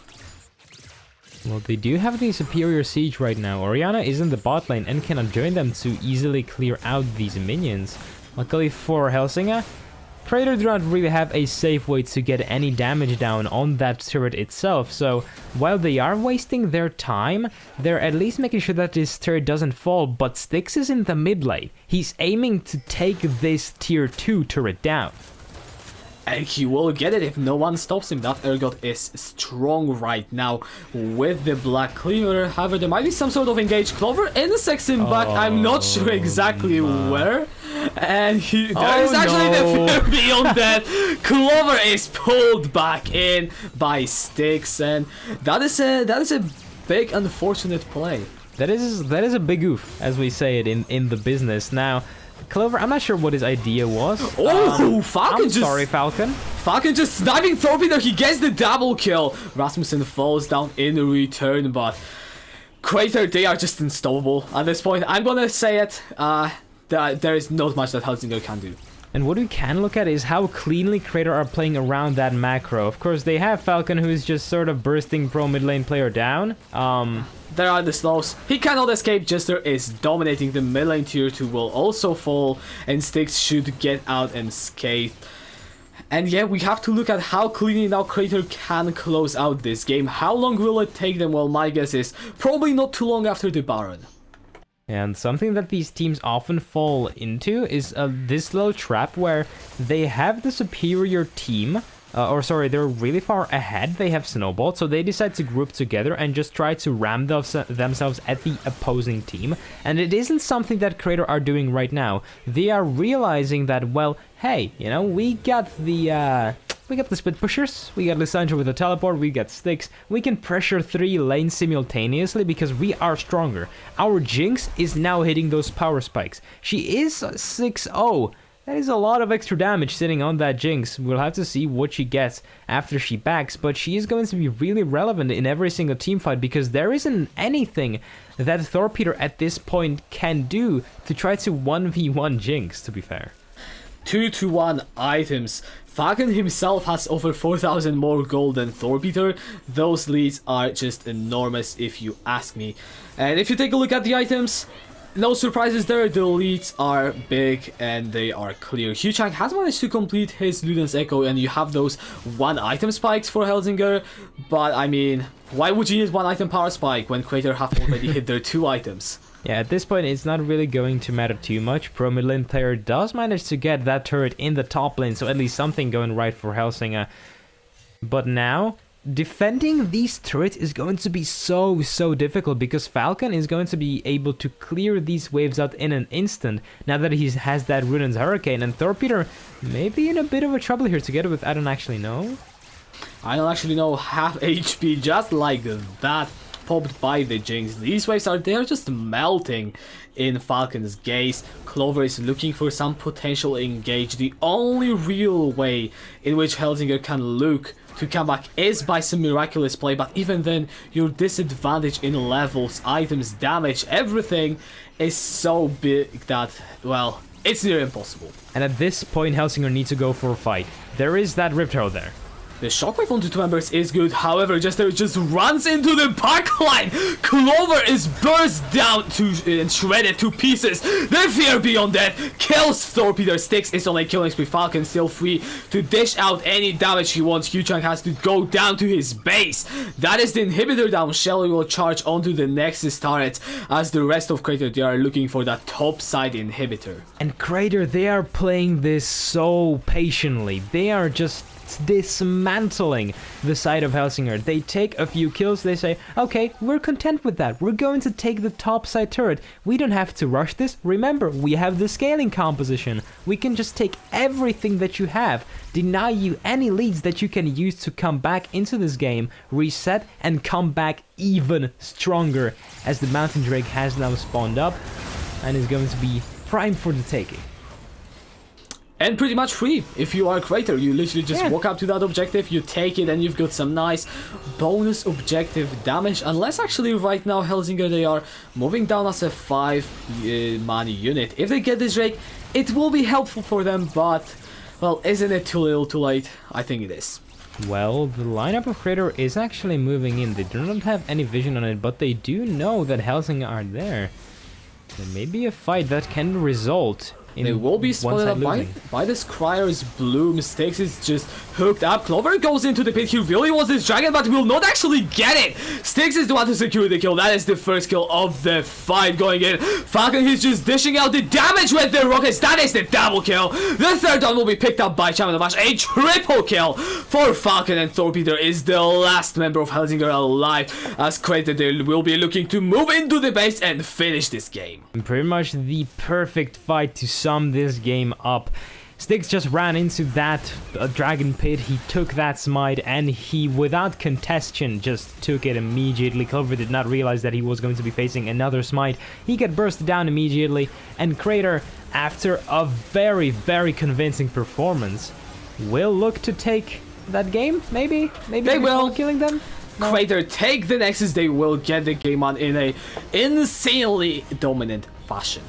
C: Well, they do have the superior siege right now. Orianna is in the bot lane and cannot join them to easily clear out these minions. Luckily for Helsingør, Crater do not really have a safe way to get any damage down on that turret itself, so while they are wasting their time, they're at least making sure that this turret doesn't fall, but Styx is in the mid lane. He's aiming to take this tier 2 turret down.
B: And he will get it if no one stops him. That Ergot is strong right now with the Black Cleaver. However, there might be some sort of engaged. Clover intersects him back. I'm not sure exactly where. And there is actually the fear beyond that. Clover is pulled back in by Styx, and that is a big unfortunate play.
C: That is a big oof, as we say it in the business. Now, Clover, I'm not sure what his idea was.
B: Oh, Falcon
C: sorry, Falcon.
B: Falcon just sniping Thorpeter. He gets the double kill. Rasmussen falls down in return, but Crater, they are just unstoppable at this point. I'm gonna say it. There is not much that Helsingør can do.
C: And what we can look at is how cleanly Crater are playing around that macro. Of course, they have Falcon, who is just sort of bursting pro mid lane player down.
B: There are the slows. He cannot escape. Jester is dominating. The mid lane tier 2 will also fall, and Styx should get out unscathed. And yeah, we have to look at how cleanly now Crater can close out this game. How long will it take them? Well, my guess is probably not too long after the Baron.
C: And something that these teams often fall into is this little trap where they have the superior team, they're really far ahead, they have snowballed, so they decide to group together and just try to ram themselves at the opposing team. And it isn't something that Crater are doing right now. They are realizing that, well, hey, you know, we got the split pushers, we got Lissandra with the teleport, we got Styx, we can pressure 3 lanes simultaneously because we are stronger. Our Jinx is now hitting those power spikes. She is 6-0. That is a lot of extra damage sitting on that Jinx. We'll have to see what she gets after she backs, but she is going to be really relevant in every single team fight because there isn't anything that Thorpeter at this point can do to try to 1v1 Jinx, to be fair.
B: 2-to-1 items. Falcon himself has over 4,000 more gold than Thorpeter. Those leads are just enormous if you ask me. And if you take a look at the items, no surprises there. The leads are big and they are clear. Huchang has managed to complete his Luden's Echo, and you have those 1 item spikes for Helsingør. But I mean, why would you need 1 item power spike when Crater have already hit their 2 items?
C: Yeah, at this point, it's not really going to matter too much. Pro mid lane player does manage to get that turret in the top lane, so at least something going right for Helsingør. But now, defending these turrets is going to be so difficult because Falcon is going to be able to clear these waves out in an instant now that he has that Ruden's Hurricane, and Thorpeter may be in a bit of a trouble here together with, I don't actually know.
B: I don't actually know, half HP just like that. Popped by the Jinx. These waves are just melting in Falcon's gaze. Clover is looking for some potential engage. The only real way in which Helsingør can look to come back is by some miraculous play, but even then your disadvantage in levels, items, damage, everything is so big that, well, it's near impossible.
C: And at this point Helsingør needs to go for a fight. There is that Rift Herald there.
B: The shockwave onto two members is good, however, Jester just runs into the back line. Clover is burst down and shredded to pieces. The fear beyond that kills Torpedo. Styx is on a killing spree. Falcon still free to dish out any damage he wants. Hu-Chang has to go down to his base. That is the inhibitor down. Shelly will charge onto the Nexus turret as the rest of Crater, they are looking for that top side inhibitor.
C: And Crater, they are playing this so patiently. They are just dismantling the side of Helsingør. They take a few kills, they say, okay, we're content with that. We're going to take the top side turret. We don't have to rush this. Remember, we have the scaling composition. We can just take everything that you have, deny you any leads that you can use to come back into this game, reset, and come back even stronger, as the Mountain Drake has now spawned up and is going to be primed for the taking.
B: And pretty much free. If you are a Crater, you literally just walk up to that objective, you take it, and you've got some nice bonus objective damage. Unless actually right now Helsingør, they are moving down as a 5-man unit. If they get this Drake, it will be helpful for them, but, well, isn't it too little too late? I think it is.
C: Well, the lineup of Crater is actually moving in. They do not have any vision on it, but they do know that Helsingør are there. There may be a fight that can result.
B: They will be spotted up by the Scryer's Bloom. Styx is just hooked up. Clover goes into the pit. He really wants this dragon, but will not actually get it. Styx is the one to secure the kill. That is the first kill of the fight going in. Falcon is just dishing out the damage with the rockets. That is the double kill. The third one will be picked up by Champion of Ash. A triple kill for Falcon, and Torpedo is the last member of Helsingør alive, as Crater they will be looking to move into the base and finish this game.
C: Pretty much the perfect fight to sum this game up. Styx just ran into that dragon pit, he took that smite, and he, without contestation, just took it immediately. Clover did not realize that he was going to be facing another smite. He got bursted down immediately, and Crater, after a very, very convincing performance, will look to take that game, maybe they will, killing them. No.
B: Crater take the Nexus, they will get the game on in a insanely dominant fashion.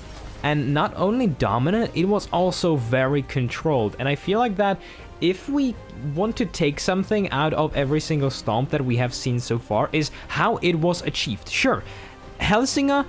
C: And not only dominant, it was also very controlled. And I feel like that if we want to take something out of every single stomp that we have seen so far, is how it was achieved. Sure, Helsingør,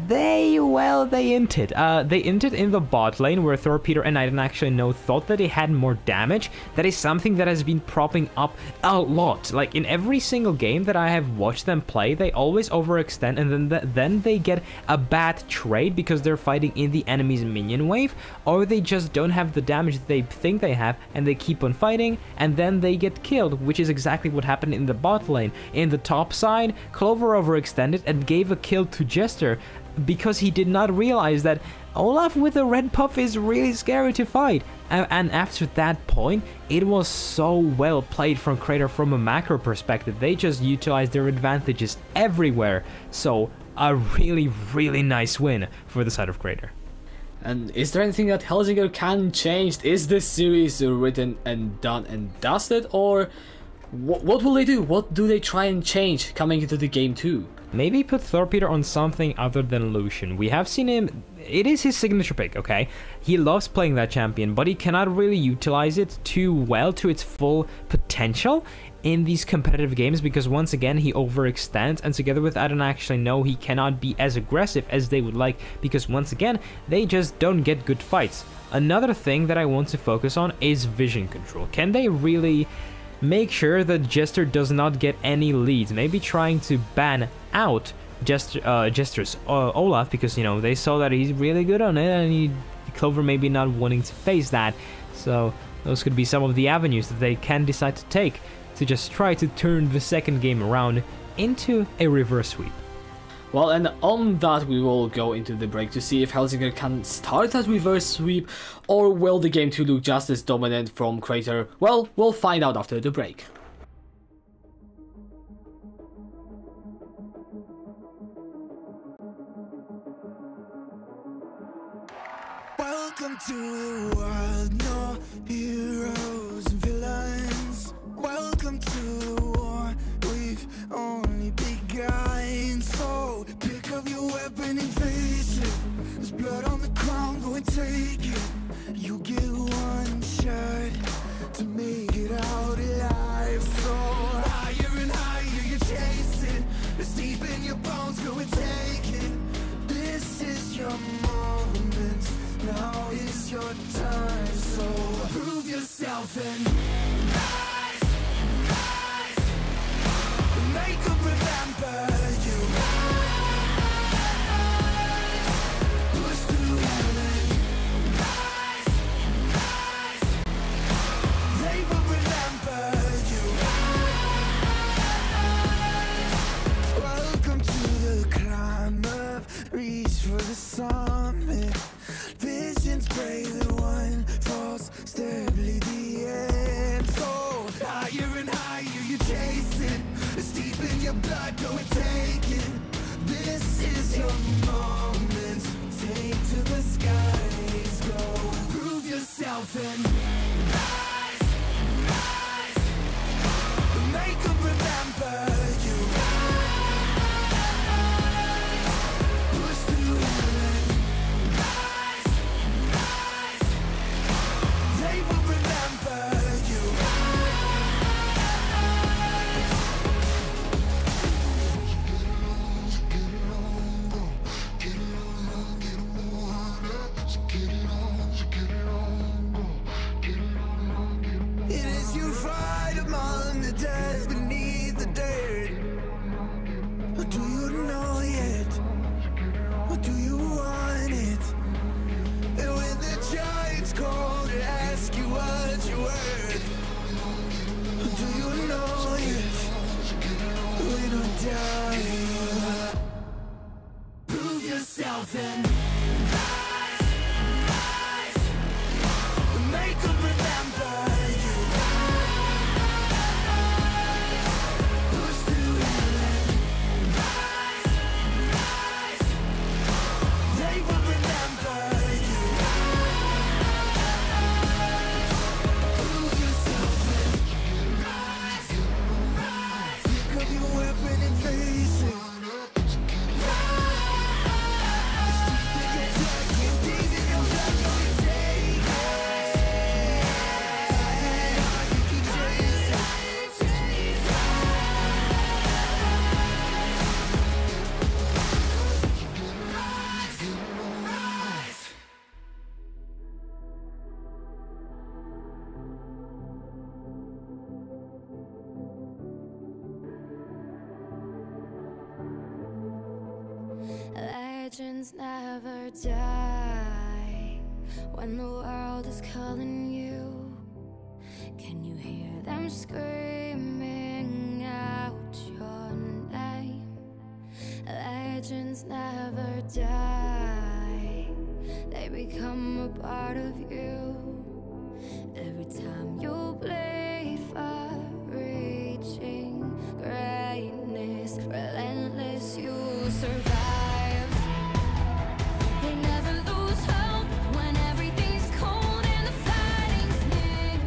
C: they inted. They inted in the bot lane where Torpedo and I didn't actually know thought that they had more damage. That is something that has been propping up a lot. Like in every single game that I have watched them play, they always overextend, and then they get a bad trade because they're fighting in the enemy's minion wave, or they just don't have the damage that they think they have and they keep on fighting and then they get killed, which is exactly what happened in the bot lane. In the top side, Clover overextended and gave a kill to Jester, because he did not realize that Olaf with a red puff is really scary to fight. And after that point, it was so well played from Crater from a macro perspective. They just utilized their advantages everywhere. So a really, really nice win for the side of Crater.
B: And is there anything that Helsingør can change? Is this series written and done and dusted, or what will they do? What do they try and change coming into the game 2?
C: Maybe put Torpedo on something other than Lucian. We have seen him, it is his signature pick, okay? He loves playing that champion, but he cannot really utilize it too well to its full potential in these competitive games, because once again he overextends, and together with I don't actually know, he cannot be as aggressive as they would like, because once again they just don't get good fights. Another thing that I want to focus on is vision control. Can they really make sure that Jester does not get any leads? Maybe trying to ban out Jester's Olaf, because you know they saw that he's really good on it, and Clover maybe not wanting to face that. So those could be some of the avenues that they can decide to take to just try to turn the second game around into a reverse sweep.
B: Well, and on that we will go into the break to see if Helsingør can start that reverse sweep, or will the game 2 look just as dominant from Crater? Well, we'll find out after the break.
A: Welcome to the world, no heroes and villains. Welcome to the war, we've only begun. So pick up your weapon and face it. There's blood on the ground, go and take it. You get one shot to make it out alive. your time. So prove yourself and rise, rise. Make them remember you. Rise, push through heaven. Rise, rise. They will remember you. Rise. Welcome to the climb up. Reach for the summit. Visions brave, the one falls steadily the end. So higher and higher you chase it. It's deep in your blood, go and take it. This is your moment. Take to the skies, go. Prove yourself and rise, rise. Make them remember you. Rise, push through heaven. Rise, rise. They will remember you. It is you fight among the dead beneath the dirt. Or do you know yet? Or do you want it? And when the giants call to ask you what you're worth, or do you know yet? We don't die. Prove yourself and rise, rise. Make them remember you. Rise, push through heaven. Rise, rise. They will remember you. Prove yourself and rise, rise. Pick up your weapon and face it.
D: Legends never die when the world is calling you. Can you hear them screaming out your name? Legends never die, they become a part of you. Every time you bleed for reaching greatness, relentless you survive. They never lose hope when everything's cold and the fighting's near.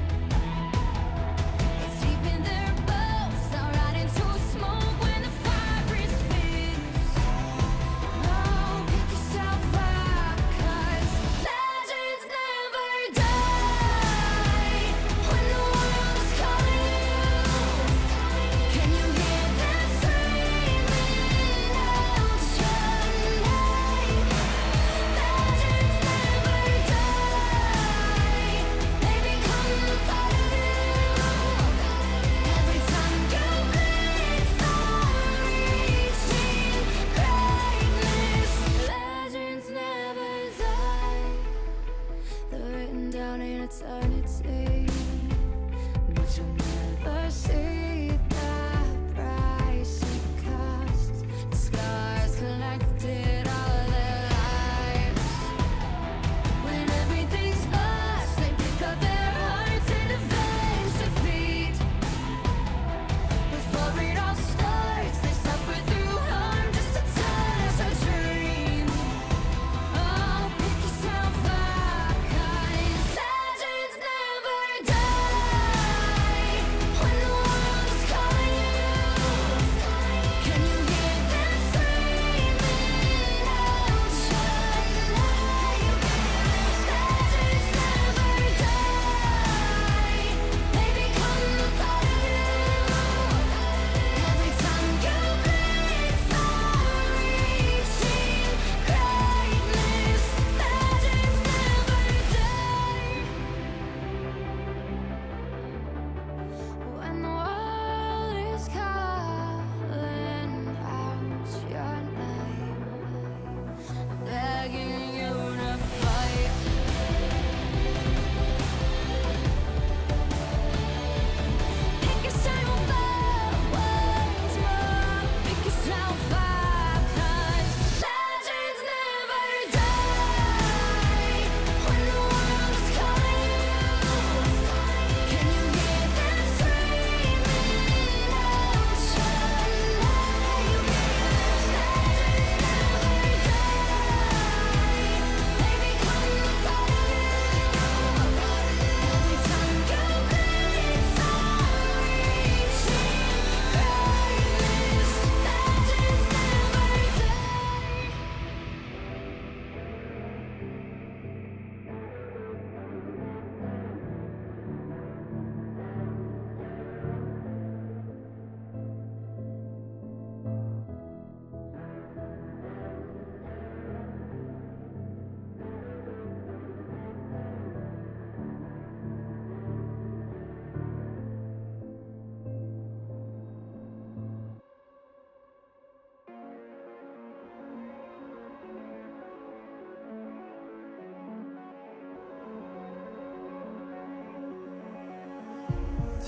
D: It's deep in their bones, they'll ride into smoke when the fire is fierce. Oh, pick yourself up, 'cause legends never die.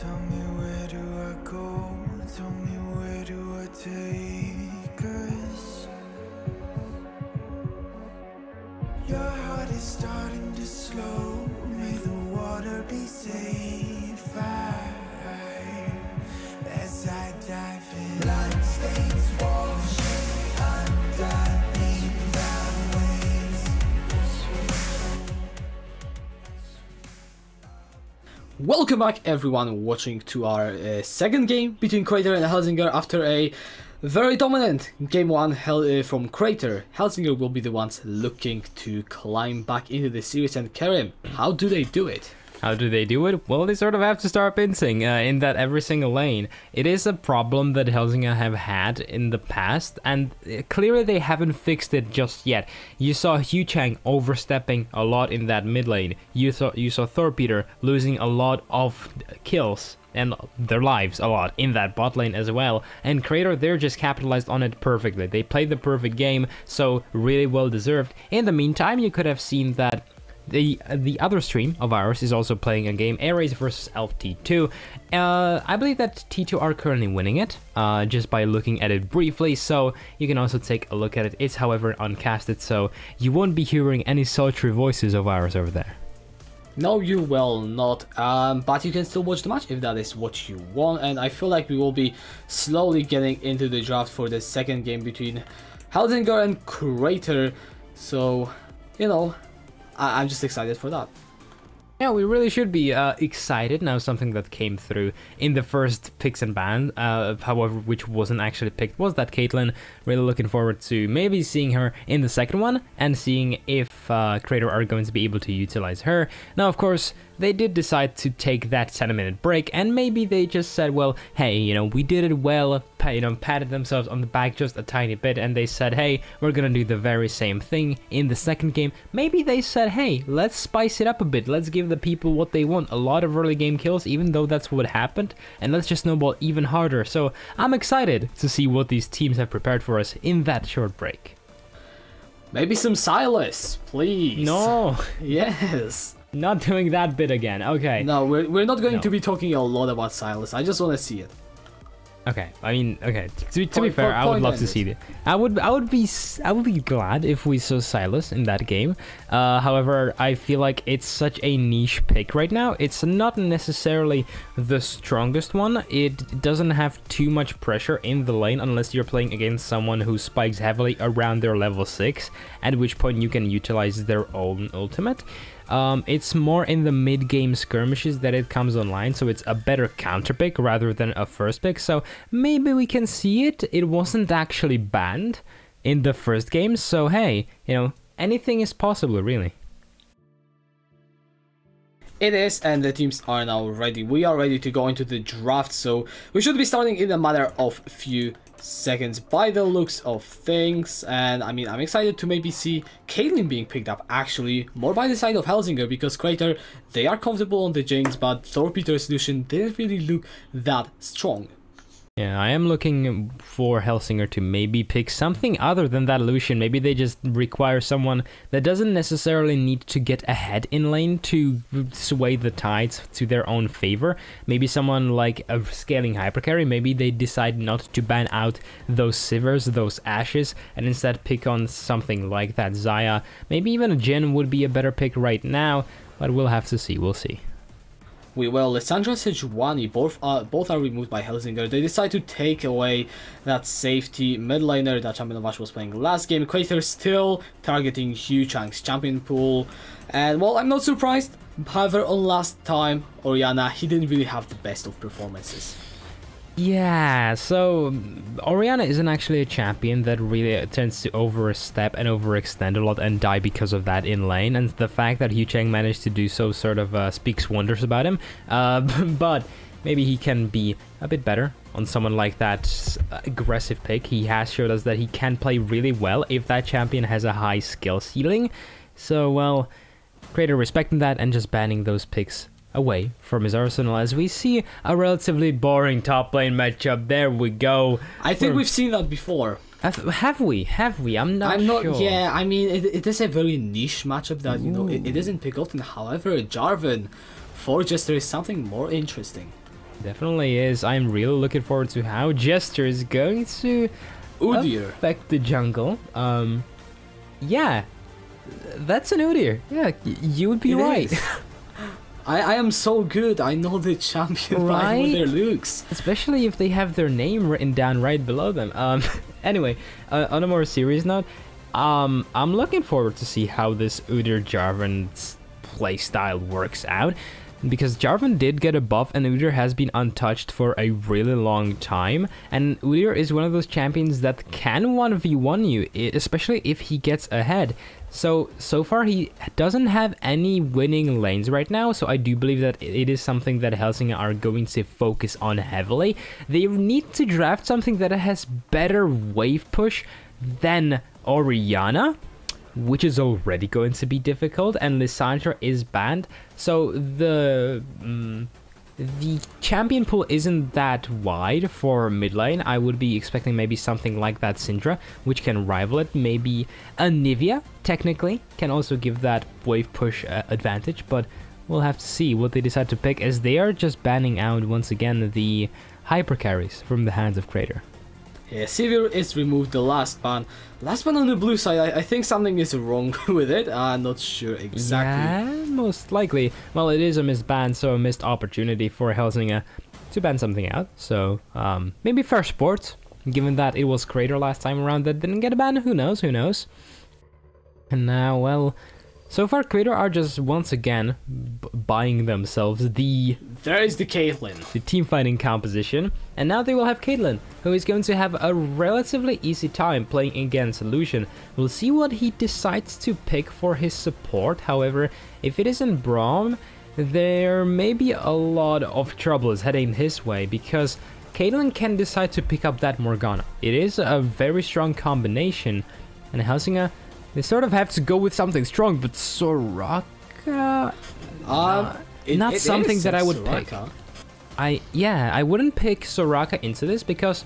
A: Tell me where do I go? Tell me where do I take us? Your heart is starting to slow. May the water be safe. As I dive in, bloodstains washing underneath the waves.
B: Welcome back everyone watching to our second game between Crater and Helsingør after a very dominant game 1 from Crater. Helsingør will be the ones looking to climb back into the series, and Karim, how do they do it?
C: How do they do it? Well, they sort of have to start pincing in that every single lane. It is a problem that Helsingør have had in the past, and clearly they haven't fixed it just yet. You saw Huchang overstepping a lot in that mid lane. You saw Thorpeter losing a lot of kills and their lives a lot in that bot lane as well. And Crater, they're just capitalized on it perfectly. They played the perfect game, so really well deserved. In the meantime, you could have seen that the other stream of ours is also playing a game, Ares versus Elf T2. I believe that T2 are currently winning it, just by looking at it briefly, so you can also take a look at it. It's however uncasted, so you won't be hearing any sultry voices of ours over there.
B: No, you will not, but you can still watch the match if that is what you want, and I feel like we will be slowly getting into the draft for the second game between Helsingør and Crater, so, you know, I'm just excited for that.
C: Yeah, we really should be excited. Now, something that came through in the first picks and ban, however, which wasn't actually picked, was that Caitlyn. Really looking forward to maybe seeing her in the second one and seeing if Crater are going to be able to utilize her. Now, of course, they did decide to take that 10-minute break, and maybe they just said, well, hey, you know, we did it well, patted themselves on the back just a tiny bit, and they said, hey, we're gonna do the very same thing in the second game. Maybe they said, hey, let's spice it up a bit, let's give the people what they want, a lot of early game kills, even though that's what happened, and let's just snowball even harder. So I'm excited to see what these teams have prepared for us in that short break.
B: Maybe some Silas, please.
C: No.
B: Yes.
C: Not doing that bit again. Okay.
B: No, we're not going to be talking a lot about Silas. I just want to see it.
C: Okay. I mean, okay. To be fair, I would love to see it. I would be glad if we saw Silas in that game. However, I feel like it's such a niche pick right now. It's not necessarily the strongest one. It doesn't have too much pressure in the lane unless you're playing against someone who spikes heavily around their level 6, at which point you can utilize their own ultimate. It's more in the mid-game skirmishes that it comes online, so it's a better counter pick rather than a first pick, so maybe we can see it. It wasn't actually banned in the first game, so hey, you know, anything is possible, really.
B: It is, and the teams are now ready. We are ready to go into the draft, so we should be starting in a matter of few seconds by the looks of things. And I mean, I'm excited to maybe see Caitlyn being picked up, actually more by the side of Helsingør, because Crater, they are comfortable on the James, but Thorpeter's solution didn't really look that strong.
C: Yeah, I am looking for Helsingør to maybe pick something other than that Lucian. Maybe they just require someone that doesn't necessarily need to get ahead in lane to sway the tides to their own favor. Maybe someone like a scaling hypercarry. Maybe they decide not to ban out those Sivers, those Ashes, and instead pick on something like that Xayah. Maybe even a Jhin would be a better pick right now, but we'll have to see. We'll see.
B: We will. Lissandra Sejuani, both are removed by Helsingør. They decide to take away that safety mid laner that Champion was playing last game. Crater still targeting Huchang's champion pool. And well, I'm not surprised. However, on last time, Orianna, he didn't really have the best of performances.
C: Yeah, so Orianna isn't actually a champion that really tends to overstep and overextend a lot and die because of that in lane, and the fact that Huchang managed to do so sort of speaks wonders about him, but maybe he can be a bit better on someone like that aggressive pick. He has showed us that he can play really well if that champion has a high skill ceiling, so well, Crater respecting that and just banning those picks away from his arsenal as we see a relatively boring top lane matchup. There we go.
B: I think we've seen that before.
C: Have we? I'm not sure.
B: Yeah, I mean, it is a very niche matchup that, you know, it doesn't pick often. However, Jarvan for Jester is something more interesting.
C: Definitely is. I'm really looking forward to how Jester is going to
B: Udyr.
C: affect the jungle. Yeah, that's an Udyr. Yeah, you would be
B: It
C: right.
B: is. I am so good. I know the champion right with
C: Right?
B: their looks.
C: Especially if they have their name written down right below them. Anyway, on a more serious note, I'm looking forward to see how this Udyr Jarvan's playstyle works out. Because Jarvan did get a buff and Udyr has been untouched for a really long time. And Udyr is one of those champions that can 1v1 you, especially if he gets ahead. So far he doesn't have any winning lanes right now, so I do believe that it is something that Helsingør are going to focus on heavily. They need to draft something that has better wave push than Orianna, which is already going to be difficult, and Lissandra is banned, so the champion pool isn't that wide for mid lane. I would be expecting maybe something like that Syndra, which can rival it. Maybe a Nivea, technically, can also give that wave push advantage, but we'll have to see what they decide to pick, as they are just banning out, once again, the hyper carries from the hands of Crater.
B: Yeah, Sivir is removed, the last ban. Last ban on the blue side, I think something is wrong with it. I'm not sure exactly.
C: Yeah, most likely. Well, it is a missed ban, so a missed opportunity for Helsingør to ban something out. So, maybe fair sport, given that it was Crater last time around that didn't get a ban. Who knows, who knows? And now, well, so far Crater are just once again buying themselves the
B: There is the Caitlyn.
C: team fighting composition, and now they will have Caitlyn, who is going to have a relatively easy time playing against Lucian. We'll see what he decides to pick for his support. However, if it isn't Braum, there may be a lot of troubles heading his way, because Caitlyn can decide to pick up that Morgana. It is a very strong combination, and Helsingør, they sort of have to go with something strong, but Soraka... not
B: It
C: something
B: is
C: that I would pick.
B: Soraka.
C: I wouldn't pick Soraka into this, because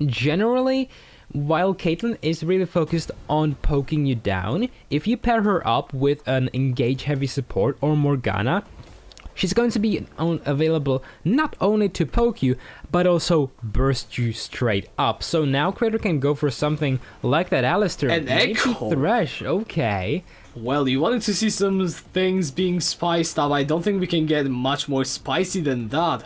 C: generally, while Caitlyn is really focused on poking you down, if you pair her up with an engage heavy support or Morgana, she's going to be available not only to poke you, but also burst you straight up. So now Crater can go for something like that Alistair.
B: An
C: Maybe
B: Echo.
C: Thresh, okay.
B: Well, you wanted to see some things being spiced up. I don't think we can get much more spicy than that.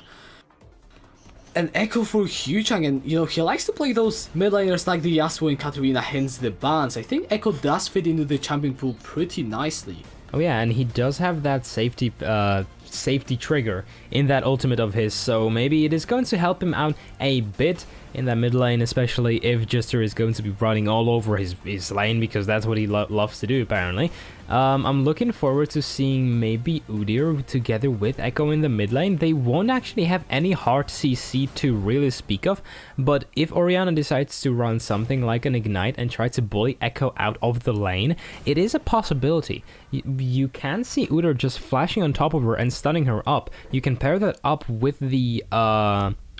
B: An Echo for Huchang, and you know, he likes to play those mid laners like the Yasuo and Katarina, hence the bans. I think Echo does fit into the champion pool pretty nicely.
C: Oh yeah, and he does have that safety trigger in that ultimate of his, so maybe it is going to help him out a bit in that mid lane, especially if Jester is going to be running all over his lane, because that's what he loves to do, apparently. I'm looking forward to seeing maybe Udyr together with Echo in the mid lane. They won't actually have any hard CC to really speak of, but if Orianna decides to run something like an Ignite and try to bully Echo out of the lane, it is a possibility. You can see Udyr just flashing on top of her and stunning her up. You can pair that up with the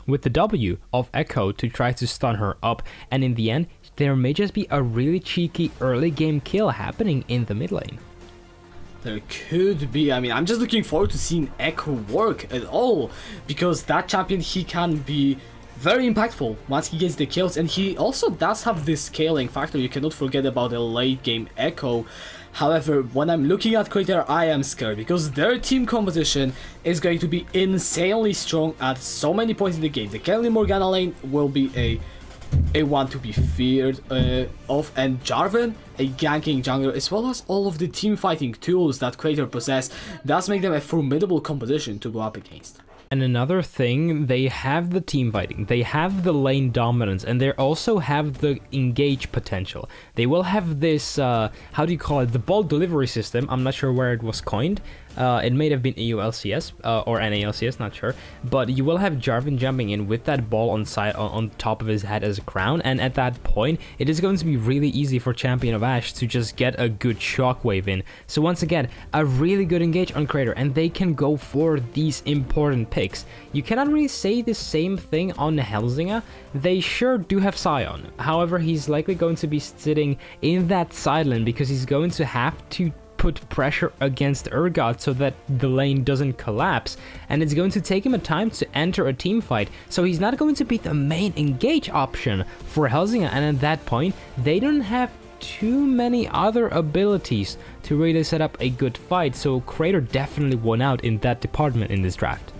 C: W of Echo to try to stun her up, and in the end, there may just be a really cheeky early game kill happening in the mid lane.
B: There could be. I mean, I'm just looking forward to seeing Echo work at all, because that champion, he can be very impactful once he gets the kills, and he also does have this scaling factor. You cannot forget about the late game Echo. However, when I'm looking at Crater, I am scared, because their team composition is going to be insanely strong at so many points in the game. The Kelly Morgana lane will be a one to be feared of, and Jarvan, a ganking jungler, as well as all of the team fighting tools that Crater possess, does make them a formidable composition to go up against.
C: And another thing, they have the team fighting, they have the lane dominance, and they also have the engage potential. They will have this, how do you call it, the ball delivery system. I'm not sure where it was coined. It may have been EULCS or NALCS, not sure. But you will have Jarvan jumping in with that ball on top of his head as a crown, and at that point, it is going to be really easy for Champion of Ash to just get a good shockwave in. So once again, a really good engage on Crater, and they can go for these important picks. You cannot really say the same thing on Helsingør. They sure do have Sion. However, he's likely going to be sitting in that side lane, because he's going to have to put pressure against Urgot so that the lane doesn't collapse, and it's going to take him a time to enter a team fight, so he's not going to be the main engage option for Helsingør, and at that point, they don't have too many other abilities to really set up a good fight, so Crater definitely won out in that department in this draft.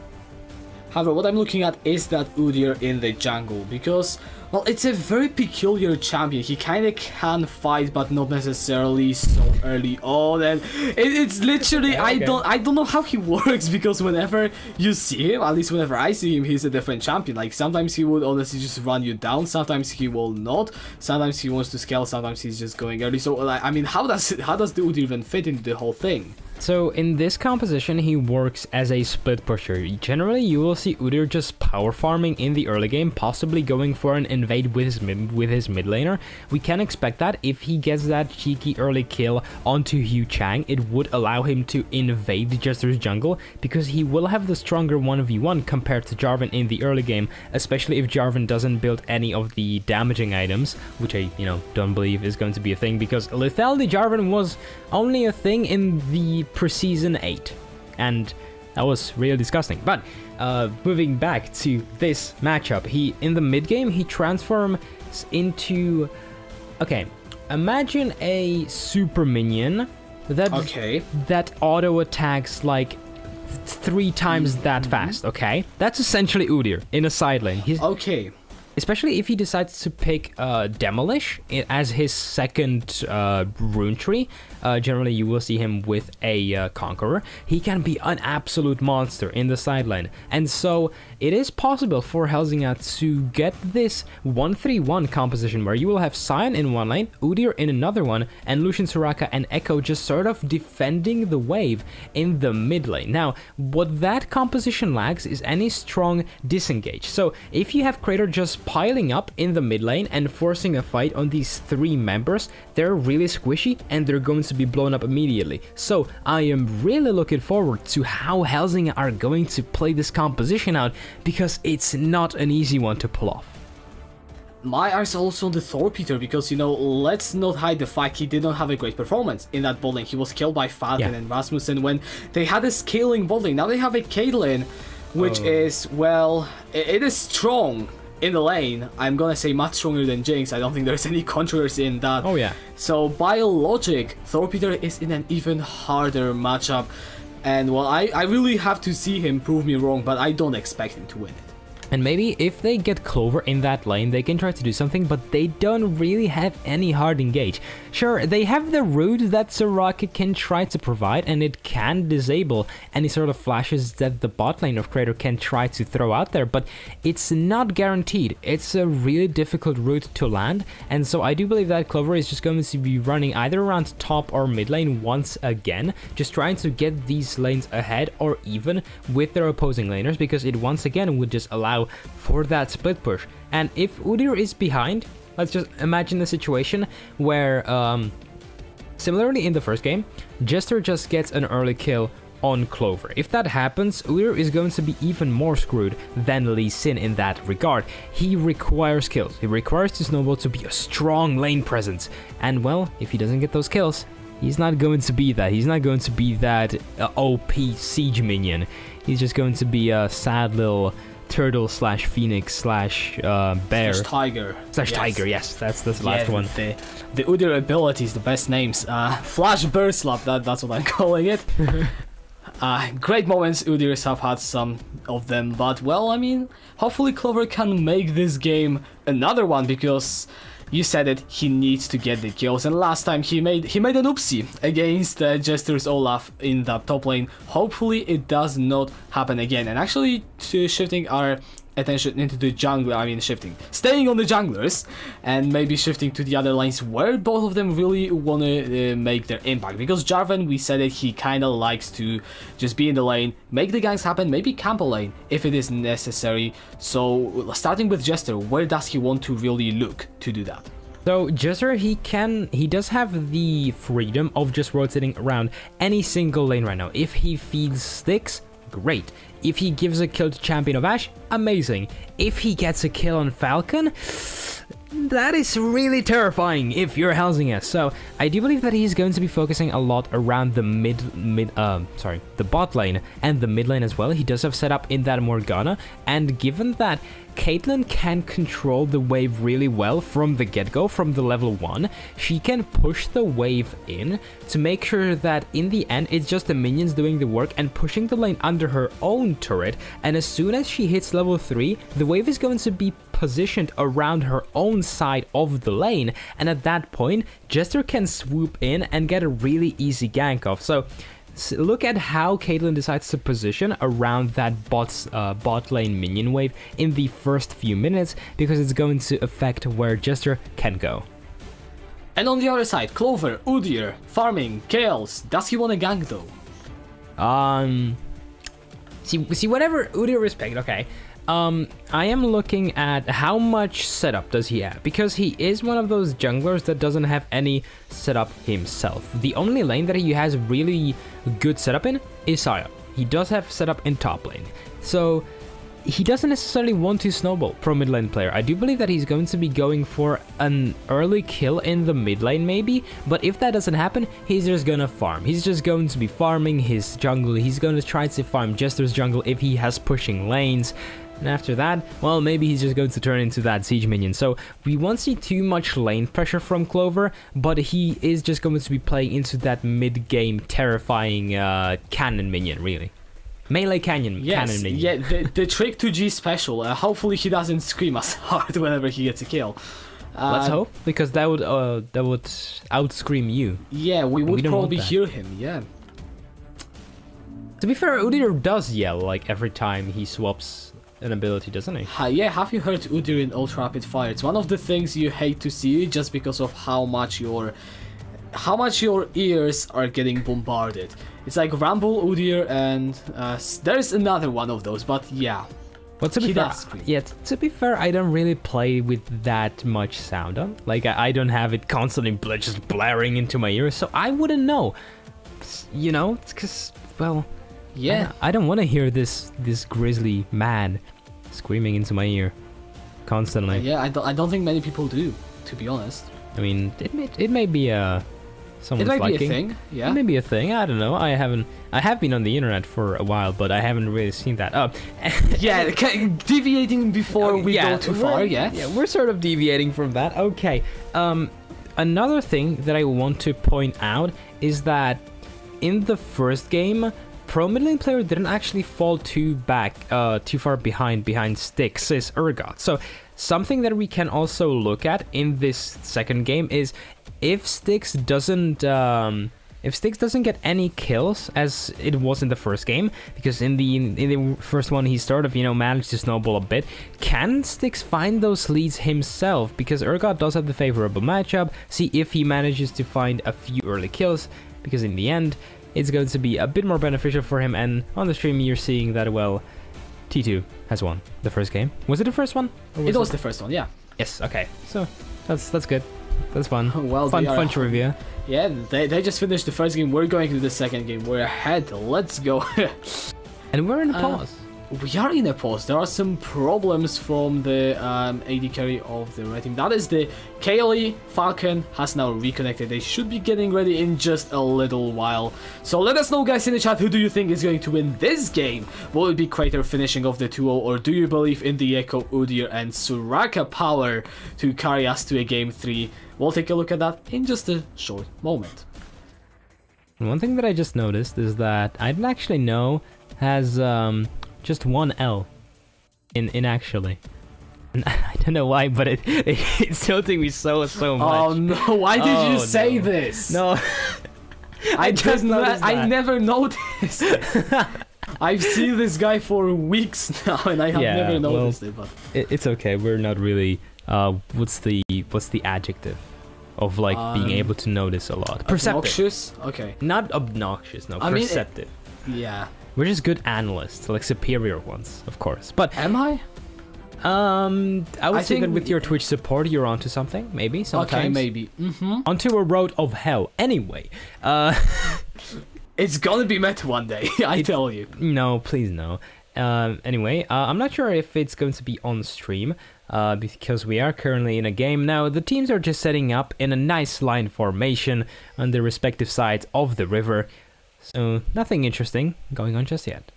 B: However, what I'm looking at is that Udyr in the jungle, because, well, it's a very peculiar champion. He kind of can fight, but not necessarily so early on, and it's literally,
C: Okay.
B: I don't know how he works, because whenever you see him, at least whenever I see him, he's a different champion. Like, sometimes he would honestly just run you down, sometimes he will not, sometimes he wants to scale, sometimes he's just going early. So, like, I mean, how does the Udyr even fit into the whole thing?
C: So in this composition, he works as a split pusher. Generally, you will see Udyr just power farming in the early game, possibly going for an invade with his mid laner. We can expect that if he gets that cheeky early kill onto Hu Chang, it would allow him to invade Jester's jungle, because he will have the stronger 1v1 compared to Jarvan in the early game, especially if Jarvan doesn't build any of the damaging items, which I, don't believe is going to be a thing, because lethality Jarvan was only a thing in the pre-season 8, and that was really disgusting. But moving back to this matchup, in the mid game he transforms into, okay, imagine a super minion that auto attacks like 3 times that fast. Okay, that's essentially Udyr in a side lane.
B: Okay.
C: Especially if he decides to pick Demolish as his second rune tree. Generally, you will see him with a Conqueror. He can be an absolute monster in the side lane. And so, it is possible for Helsingør to get this 1-3-1 composition where you will have Sion in one lane, Udyr in another one, and Lucian Soraka and Echo just sort of defending the wave in the mid lane. Now, what that composition lacks is any strong disengage. So, if you have Crater just piling up in the mid lane and forcing a fight on these 3 members, they're really squishy and they're going to be blown up immediately. So I am really looking forward to how Helsingør are going to play this composition out, because it's not an easy one to pull off.
B: My eyes are also on the Thorpeter, because, let's not hide the fact he did not have a great performance in that bot lane. He was killed by Falcon and Rasmussen when they had a scaling bot lane. Now they have a Caitlyn, which is, well, it is strong in the lane. I'm gonna say much stronger than Jinx. I don't think there's any controversy in that.
C: Oh yeah.
B: So by logic, Thorpeter is in an even harder matchup, and well, I really have to see him prove me wrong, but I don't expect him to win it.
C: And maybe if they get Clover in that lane, they can try to do something, but they don't really have any hard engage. Sure, they have the root that Soraka can try to provide, and it can disable any sort of flashes that the bot lane of Crater can try to throw out there, but it's not guaranteed. It's a really difficult route to land, and so I do believe that Clover is just going to be running either around top or mid lane once again, just trying to get these lanes ahead or even with their opposing laners, because it once again would just allow for that split push. And if Udyr is behind, let's just imagine a situation where, similarly in the first game, Jester just gets an early kill on Clover. If that happens, Udyr is going to be even more screwed than Lee Sin in that regard. He requires kills. He requires to Snowball to be a strong lane presence. And well, if he doesn't get those kills, he's not going to be that. He's not going to be that OP siege minion. He's just going to be a sad little turtle slash phoenix slash bear
B: slash tiger
C: tiger. Yes, that's the last one.
B: The Udyr abilities, the best names. Flash Burst Slap, that's what I'm calling it. Great moments, Udyrs have had some of them, but well, I mean, hopefully Clover can make this game another one, because you said it, he needs to get the kills, and last time he made an oopsie against Jester's Olaf in the top lane. Hopefully it does not happen again. And actually, shifting our attention into the jungler, staying on the junglers, and maybe shifting to the other lanes where both of them really want to make their impact, because Jarvan, we said it, he kind of likes to just be in the lane, make the ganks happen, maybe camp a lane if it is necessary. So starting with Jester, where does he want to really look to do that?
C: So Jester, he does have the freedom of just rotating around any single lane right now. If he feeds sticks, great. If he gives a kill to Champion of Ash, amazing. If he gets a kill on Falcon, that is really terrifying if you're Helsingør. So I do believe that he's going to be focusing a lot around the the bot lane and the mid lane as well. He does have set up in that Morgana, and given that Caitlyn can control the wave really well from the get-go, from the level 1, she can push the wave in to make sure that in the end it's just the minions doing the work and pushing the lane under her own turret, and as soon as she hits level 3, the wave is going to be positioned around her own side of the lane, and at that point, Jester can swoop in and get a really easy gank off. So look at how Caitlyn decides to position around that bot lane minion wave in the first few minutes, because it's going to affect where Jester can go.
B: And on the other side, Clover, Udyr, farming, Chaos. Does he want to gank though?
C: See whatever Udyr respect, okay. I am looking at how much setup does he have, because he is one of those junglers that doesn't have any setup himself. The only lane that he has really good setup in is Saya. He does have setup in top lane, so he doesn't necessarily want to snowball pro mid lane player. I do believe that he's going to be going for an early kill in the mid lane maybe, but if that doesn't happen, he's just gonna farm. He's just going to be farming his jungle. He's going to try to farm Jester's jungle if he has pushing lanes. And after that, well, maybe he's just going to turn into that siege minion. So we won't see too much lane pressure from Clover, but he is just going to be playing into that mid-game terrifying cannon minion, really. Melee cannon minion.
B: Yeah, the trick to G special. Hopefully he doesn't scream as hard whenever he gets a kill.
C: Let's hope, because that would outscream you.
B: Yeah, we would probably hear him, yeah.
C: To be fair, Udyr does yell like every time he swaps an ability, doesn't he?
B: Yeah, have you heard Udyr in Ultra Rapid Fire? It's one of the things you hate to see just because of how much your ears are getting bombarded. It's like Rumble, Udyr, and there's another one of those, but yeah.
C: Well, to be fair, I don't really play with that much sound on. Like, I don't have it constantly just blaring into my ears, so I wouldn't know. You know, it's because, well, yeah, I don't want to hear this grisly man screaming into my ear constantly.
B: Yeah, I don't think many people do, to be honest.
C: I mean, it may be someone's liking. It might be a thing. Yeah, it may be a thing. I don't know. I have been on the internet for a while, but I haven't really seen that.
B: Yeah, deviating before we go too far. Yeah,
C: we're sort of deviating from that. Okay. Another thing that I want to point out is that in the first game, pro mid lane player didn't actually fall too far behind Styx's Urgot. So something that we can also look at in this second game is if Styx doesn't get any kills as it was in the first game, because in the first one he sort of managed to snowball a bit. Can Styx find those leads himself? Because Urgot does have the favorable matchup. See if he manages to find a few early kills, because in the end it's going to be a bit more beneficial for him. And on the stream you're seeing that, well, T2 has won the first game. Was it the first one?
B: It was the first one, yeah.
C: Yes, okay. So that's good. That's fun.
B: Well,
C: fun trivia.
B: Yeah, they just finished the first game. We're going to the second game. We're ahead. Let's go.
C: And we're in a pause.
B: We are in a pause. There are some problems from the AD carry of the red team. That is the Kaylee. Falcon has now reconnected. They should be getting ready in just a little while. So let us know, guys, in the chat, who do you think is going to win this game? Will it be Crater finishing off the 2-0, or do you believe in the Echo, Udyr, and Soraka power to carry us to a game 3? We'll take a look at that in just a short moment.
C: One thing that I just noticed is that I didn't actually know has just one L in actually. And I don't know why, but it's tilting me so much.
B: Oh no, why did you say this?
C: No.
B: I never noticed. I've seen this guy for weeks now and I have never noticed it, but
C: it's okay. We're not really what's the adjective of like being able to notice a lot? Perceptive.
B: Obnoxious? Okay.
C: Not obnoxious, no, perceptive.
B: Yeah.
C: We're just good analysts, like superior ones, of course. But
B: am I?
C: I would say that with your Twitch support, you're onto something, maybe, sometimes.
B: Okay, maybe.
C: Onto a road of hell. Anyway,
B: it's gonna be met one day, I tell you.
C: No, please no. Anyway, I'm not sure if it's going to be on stream, because we are currently in a game now. The teams are just setting up in a nice line formation on the respective sides of the river. So nothing interesting going on just yet.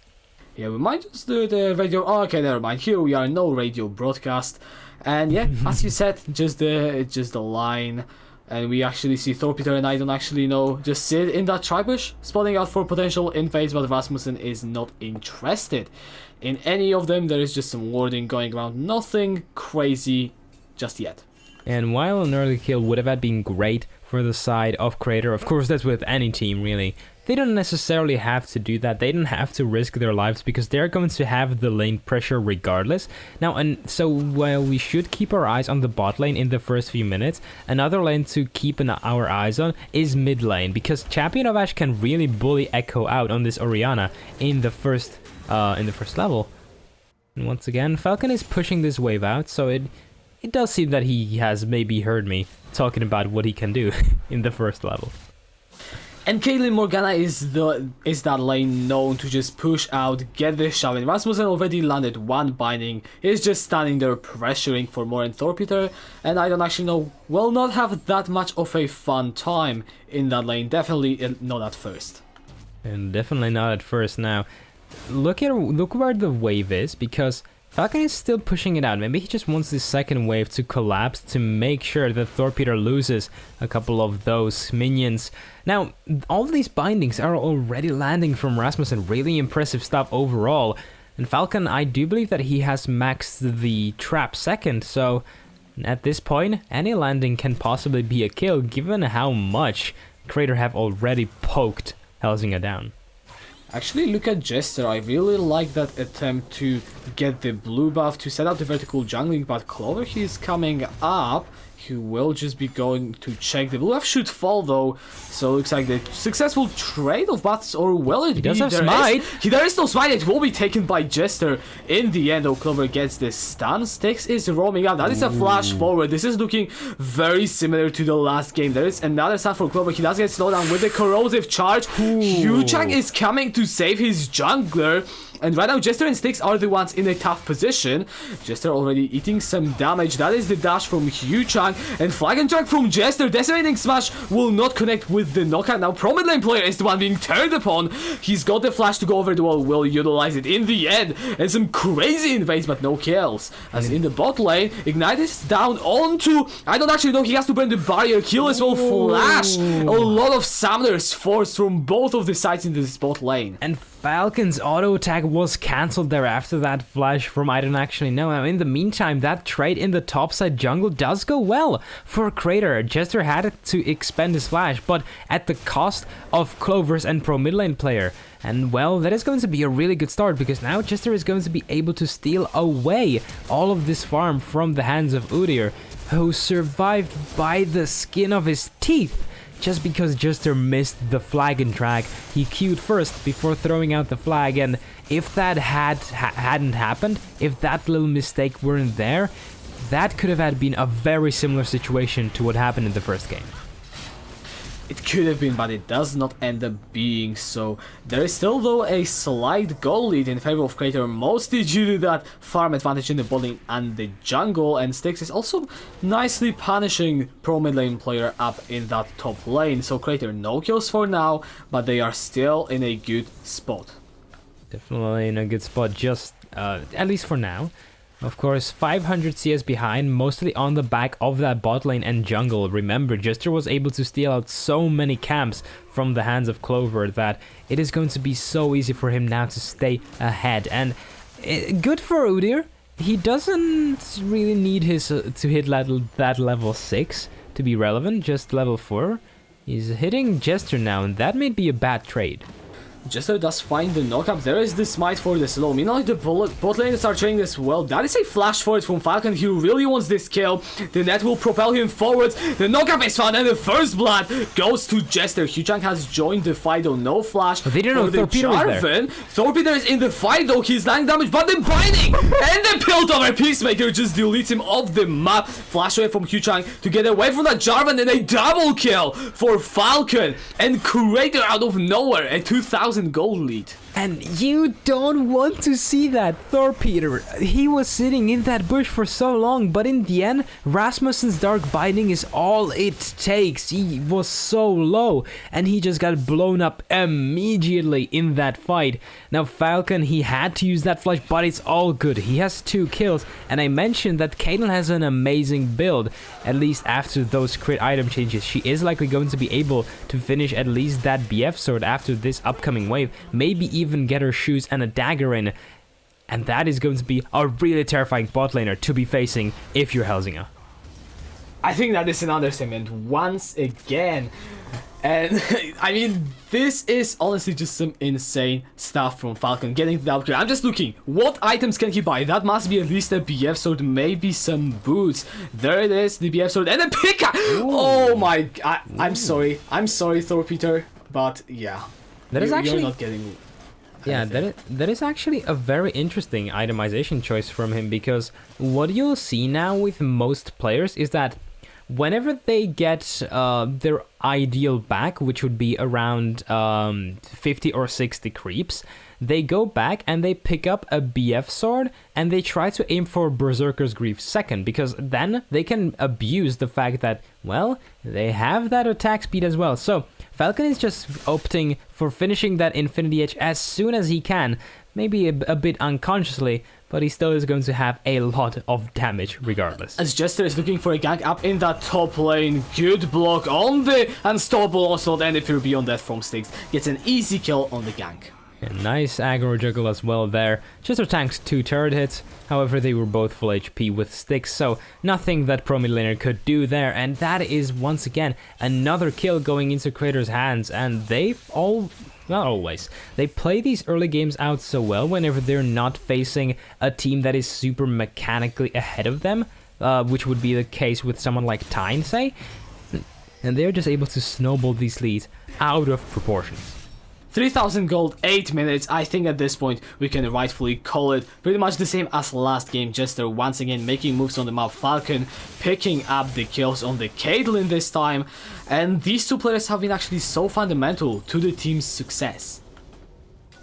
B: Yeah, we might just do the radio. Oh, okay, never mind. Here we are, no radio broadcast, and yeah, as you said, just the line, and we actually see Thorpeter and I don't actually know just sit in that tribush, spotting out for potential invades, but Rasmussen is not interested in any of them. There is just some warding going around, nothing crazy just yet.
C: And while an early kill would have been great for the side of Crater, of course that's with any team really, they don't necessarily have to do that. They don't have to risk their lives because they're going to have the lane pressure regardless. Now, and so while we should keep our eyes on the bot lane in the first few minutes, another lane to keep our eyes on is mid lane, because Champion of Ash can really bully Echo out on this Orianna in the first level. And once again, Falcon is pushing this wave out, so it does seem that he has maybe heard me talking about what he can do in the first level.
B: And Caitlyn Morgana is that lane known to just push out, get the shove in. Rasmussen already landed one binding. He's just standing there pressuring for more, and Thorpeter and I don't actually know, will not have that much of a fun time in that lane. Definitely not at first.
C: And definitely not at first. Now, look where the wave is, because Falcon is still pushing it out. Maybe he just wants this second wave to collapse to make sure that Thorpeter loses a couple of those minions. Now, all of these bindings are already landing from Rasmussen. Really impressive stuff overall. And Falcon, I do believe that he has maxed the trap second, so at this point, any landing can possibly be a kill, given how much Crater have already poked Helsingør down.
B: Actually, look at Jester. I really like that attempt to get the blue buff to set up the vertical jungling, but Clover, he's coming up. He will just be going to check. The blue buff should fall though, so looks like the successful trade of bats, or will it be?
C: He does have smite.
B: There is no smite. It will be taken by Jester in the end. Oh, Clover gets the stun. Styx is roaming up. That is a flash forward. This is looking very similar to the last game. There is another stun for Clover. He does get slowed down with the corrosive charge. Huchang is coming to save his jungler. And right now, Jester and Styx are the ones in a tough position. Jester already eating some damage. That is the dash from Huchang. And Flag and Track from Jester. Decimating Smash will not connect with the knockout. Now, Pro mid lane player is the one being turned upon. He's got the flash to go over the wall. Will utilize it in the end. And some crazy invades, but no kills. As in the bot lane, Ignite is down onto... I don't actually know. He has to burn the barrier. Kill as well. Flash. A lot of summoners forced from both of the sides in this bot lane.
C: And Falcon's auto attack was cancelled there after that flash from I don't actually know. Now, in the meantime, that trade in the topside jungle does go well for Crater. Jester had to expend his flash, but at the cost of Clover's and pro mid lane player. And well, that is going to be a really good start, because now Jester is going to be able to steal away all of this farm from the hands of Udyr, who survived by the skin of his teeth. Just because Jester missed the flag and track, he queued first before throwing out the flag, and if that hadn't happened, if that little mistake weren't there, that could have been a very similar situation to what happened in the first game.
B: It could have been, but it does not end up being so. There is still, though, a slight goal lead in favor of Crater, mostly due to that farm advantage in the bot lane and the jungle, and Styx is also nicely punishing pro mid lane player up in that top lane. So Crater, no kills for now, but they are still in a good spot.
C: Definitely in a good spot, just at least for now. Of course, 500 CS behind, mostly on the back of that bot lane and jungle. Remember, Jester was able to steal out so many camps from the hands of Clover that it is going to be so easy for him now to stay ahead. And good for Udyr. He doesn't really need his to hit that level 6 to be relevant, just level 4. He's hitting Jester now, and that may be a bad trade.
B: Jester does find the knockup. There is the smite for the slow. Meanwhile, the bot laners are trading as well. That is a flash forward from Falcon. He really wants this kill. The net will propel him forwards. The knockup is found, and the first blood goes to Jester. Huchang has joined the fight, though. No flash.
C: But they didn't know Thorpeter was there.
B: Thorpeter is in the fight, though. He's landing damage, but the binding and the Piltover Peacemaker just deletes him off the map. Flash away from Huchang to get away from that Jarvan, and a double kill for Falcon. And Crater out of nowhere, a 2000 gold lead.
C: And you don't want to see that, Thorpeter. He was sitting in that bush for so long, but in the end, Rasmussen's Dark Binding is all it takes. He was so low, and he just got blown up immediately in that fight. Now, Falcon, he had to use that flash, but it's all good. He has 2 kills, and I mentioned that Caitlyn has an amazing build, at least after those crit item changes. She is likely going to be able to finish at least that BF sword after this upcoming wave, maybe even get her shoes and a dagger in, and that is going to be a really terrifying bot laner to be facing if you're Helsingør.
B: I think that is an understatement once again. And I mean, this is honestly just some insane stuff from Falcon getting the upgrade. I'm just looking, what items can he buy? That must be at least a BF sword, maybe some boots. There it is, the BF sword and a Pika! Oh my, I'm sorry, Thorpeter, but yeah.
C: That is actually...
B: You're not getting...
C: Yeah, that is actually a very interesting itemization choice from him, because what you'll see now with most players is that whenever they get their ideal back, which would be around 50 or 60 creeps, they go back and they pick up a BF sword and they try to aim for Berserker's Grief second, because then they can abuse the fact that, well, they have that attack speed as well. So Falcon is just opting for finishing that Infinity Edge as soon as he can, maybe a bit unconsciously, but he still is going to have a lot of damage regardless.
B: As Jester is looking for a gank up in that top lane, good block on the unstoppable onslaught, and if you're beyond that from Styx, gets an easy kill on the gank.
C: A nice aggro juggle as well there. Jester tanks 2 turret hits, however they were both full HP with Styx, so nothing that pro mid laner could do there, and that is once again another kill going into Crater's hands, and they all... Not always. They play these early games out so well whenever they're not facing a team that is super mechanically ahead of them, which would be the case with someone like Tyne, say, and they're just able to snowball these leads out of proportions.
B: 3000 gold, 8 minutes. I think at this point we can rightfully call it pretty much the same as last game. Jester once again making moves on the map. Falcon picking up the kills on the Caitlyn this time. And these 2 players have been actually so fundamental to the team's success.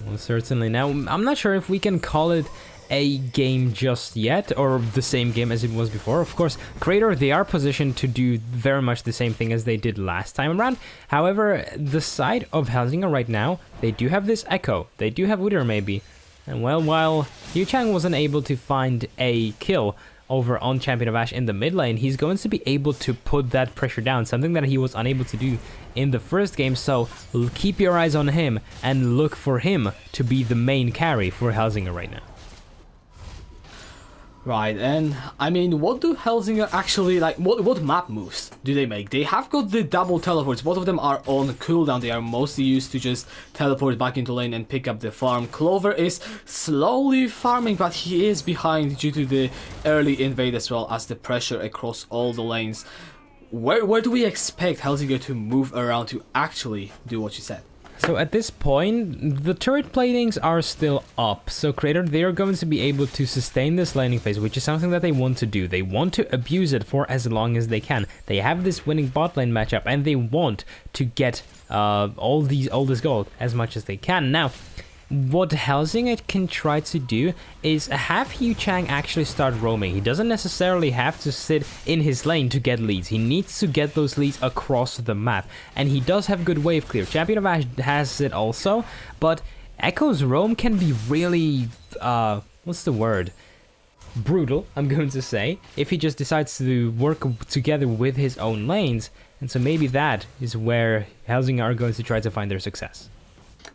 C: Well, certainly. Now, I'm not sure if we can call it a game just yet, or the same game as it was before. Of course, Crater, they are positioned to do very much the same thing as they did last time around. However, the side of Helsingør right now, they do have this Echo, they do have Wither maybe, and well, while Yu Chang wasn't able to find a kill over on Champion of Ash in the mid lane, he's going to be able to put that pressure down, something that he was unable to do in the first game, so keep your eyes on him and look for him to be the main carry for Helsingør right now.
B: Right, and I mean, what do Helsingør actually like? What map moves do they make? They have got the double teleports. Both of them are on cooldown. They are mostly used to just teleport back into lane and pick up the farm. Clover is slowly farming, but he is behind due to the early invade as well as the pressure across all the lanes. Where do we expect Helsingør to move around to actually do what you said?
C: So at this point, the turret platings are still up, so Crater, they are going to be able to sustain this laning phase, which is something that they want to do. They want to abuse it for as long as they can. They have this winning bot lane matchup, and they want to get all this gold as much as they can. Now, what Helsingør can try to do is have Yu Chang actually start roaming. He doesn't necessarily have to sit in his lane to get leads. He needs to get those leads across the map. And he does have good wave clear. Champion of Ash has it also. But Echo's roam can be really, what's the word? Brutal, I'm going to say, if he just decides to work together with his own lanes. And so maybe that is where Helsingør are going to try to find their success.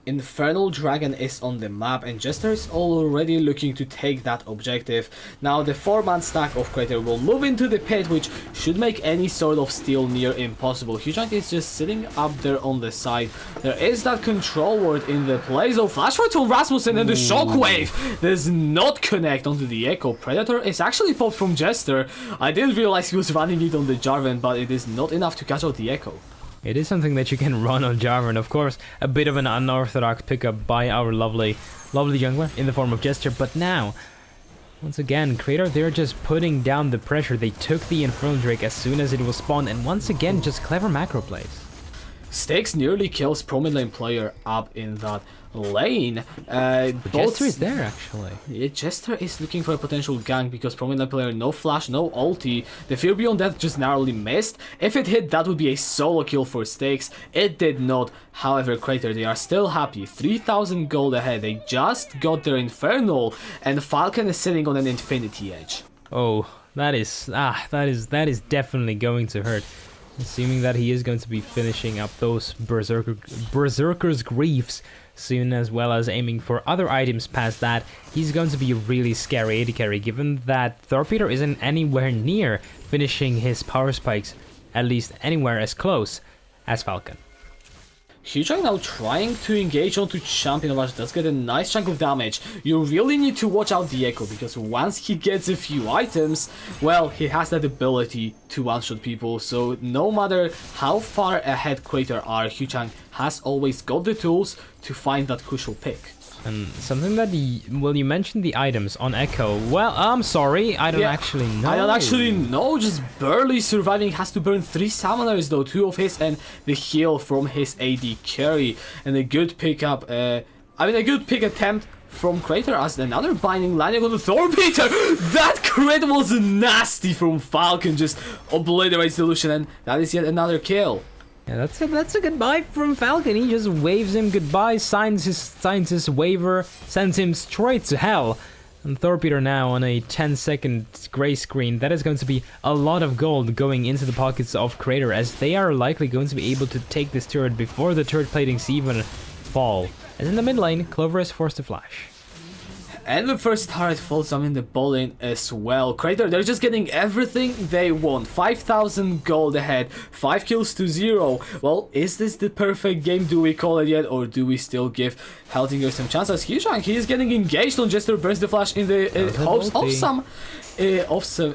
B: Infernal Dragon is on the map, and Jester is already looking to take that objective. Now the 4-man stack of Crater will move into the pit, which should make any sort of steal near impossible. Hujang is just sitting up there on the side. There is that control ward in the place of flash ward from Rasmussen, and the shockwave does not connect onto the Echo. Predator is actually popped from Jester. I didn't realize he was running it on the Jarvan, but it is not enough to catch out the Echo.
C: It is something that you can run on Jarvan, of course. A bit of an unorthodox pickup by our lovely jungler in the form of Jester. But now, once again, Crater, they're just putting down the pressure. They took the Infernal Drake as soon as it was spawned, and once again, just clever macro plays.
B: Styx nearly kills pro mid lane player up in that lane.
C: Jester is there actually.
B: Yeah, Jester is looking for a potential gank because pro mid lane player no flash, no ulti. The Fear Beyond Death just narrowly missed. If it hit, that would be a solo kill for Styx. It did not. However, Crater, they are still happy. 3,000 gold ahead. They just got their Infernal, and Falcon is sitting on an Infinity Edge.
C: Oh, that is definitely going to hurt. Assuming that he is going to be finishing up those Berserker's Griefs soon, as well as aiming for other items past that, he's going to be a really scary AD carry, given that Thorpeter isn't anywhere near finishing his power spikes, at least anywhere as close as Falcon.
B: Huchang now trying to engage onto Champion of Ash, does get a nice chunk of damage. You really need to watch out the Echo, because once he gets a few items, well, he has that ability to one-shot people, so no matter how far ahead Crater are, Huchang has always got the tools to find that crucial pick.
C: And something that you mentioned the items on Echo. Well, I'm sorry, I don't actually know.
B: I don't actually know, just barely surviving. Has to burn 3 summoners though, 2 of his and the heal from his AD carry. And a good pickup, a good pick attempt from Crater as another binding landing on the Thorpeter. That crit was nasty from Falcon, just obliterates the Lucian, and that is yet another kill.
C: Yeah, that's a goodbye from Falcon. He just waves him goodbye, signs his waiver, sends him straight to hell. And Thorpeter now on a 10-second gray screen. That is going to be a lot of gold going into the pockets of Crater, as they are likely going to be able to take this turret before the turret platings even fall. As in the mid lane, Clover is forced to flash.
B: And the first turret falls down in the ball lane as well. Crater, they're just getting everything they want. 5,000 gold ahead, 5 kills to 0. Well, is this the perfect game? Do we call it yet, or do we still give Helsingør some chances? Huchang, he is getting engaged on Jester, burns the flash in the hopes of some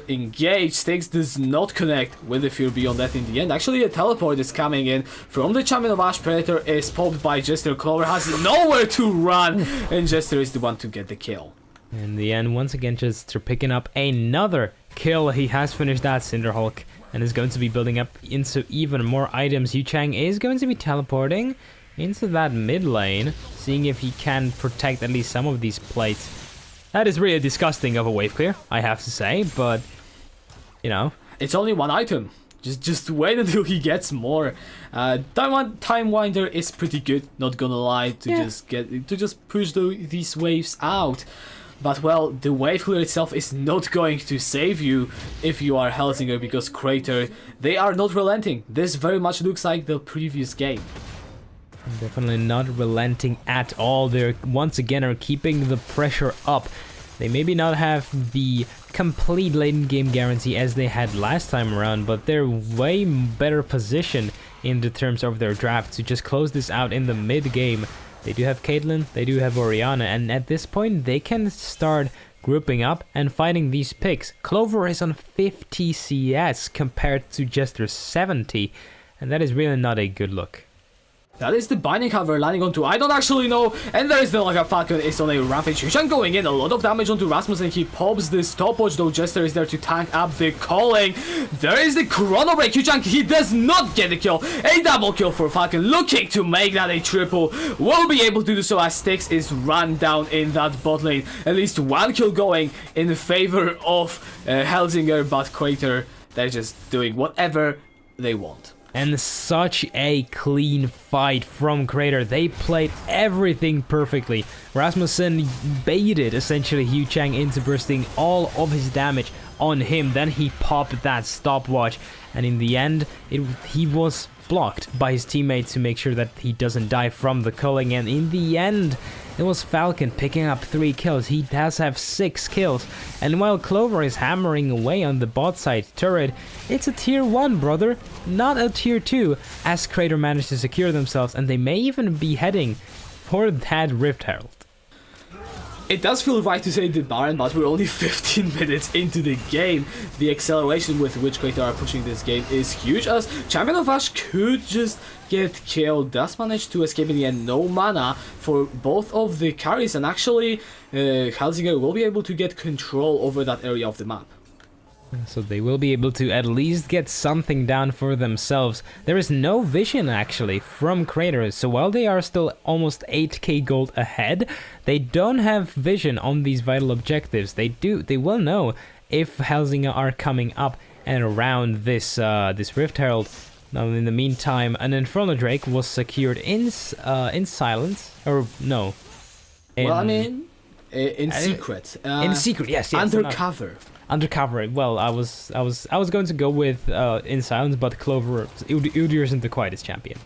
B: engage. Styx does not connect with the Fear Beyond Death in the end. Actually, a teleport is coming in from the Champion of Ash. Predator is popped by Jester. Clover has nowhere to run, and Jester is the one to get the kill.
C: In the end, once again, Jester picking up another kill. He has finished that Cinderhulk and is going to be building up into even more items. Huchang is going to be teleporting into that mid lane, seeing if he can protect at least some of these plates. That is really disgusting of a wave clear, I have to say, but, you know.
B: It's only one item. Just wait until he gets more. Time Winder is pretty good, not gonna lie, to just push these waves out. But well, the wave clear itself is not going to save you if you are Helsingør, because Crater, they are not relenting. This very much looks like the previous game.
C: Definitely not relenting at all. They once again are keeping the pressure up. They maybe not have the complete late game guarantee as they had last time around, but they're way better positioned in the terms of their draft to just close this out in the mid game. They do have Caitlyn, they do have Orianna, and at this point they can start grouping up and fighting these picks. Clover is on 50 CS compared to Jester's 70, and that is really not a good look.
B: That is the binding cover landing onto, I don't actually know, and there is the like a Falcon is on a rampage. Huchang going in, a lot of damage onto Rasmussen. He pops the stopwatch though. Jester is there to tank up the calling. There is the chrono break. Huchang, he does not get the kill. A double kill for Falcon, looking to make that a triple. Will be able to do so as Styx is run down in that bot lane. At least one kill going in favor of Helsingør, but Crater, they're just doing whatever they want.
C: And such a clean fight from Crater. They played everything perfectly. Rasmussen baited essentially Huchang into bursting all of his damage on him. Then he popped that stopwatch, and in the end he was blocked by his teammate to make sure that he doesn't die from the culling. And in the end it was Falcon picking up 3 kills. He does have 6 kills. And while Clover is hammering away on the bot side turret, it's a tier 1, brother, not a tier 2, as Crater managed to secure themselves, and they may even be heading for that Rift Herald.
B: It does feel right to say the Baron, but we're only 15 minutes into the game. The acceleration with which Crater are pushing this game is huge, as Champion of Ash could just get killed. Does manage to escape in the end. No mana for both of the carries, and actually Helsingør will be able to get control over that area of the map.
C: So they will be able to at least get something down for themselves. There is no vision actually from Crater, so while they are still almost 8k gold ahead, they don't have vision on these vital objectives. They will know if Helsingør are coming up and around this Rift Herald. Now in the meantime, an Inferno Drake was secured in silence, or no.
B: Well, I mean, in secret.
C: In secret, yes.
B: Undercover.
C: Undercover. Well, I was going to go with in silence, but Clover Udyr isn't the quietest champion.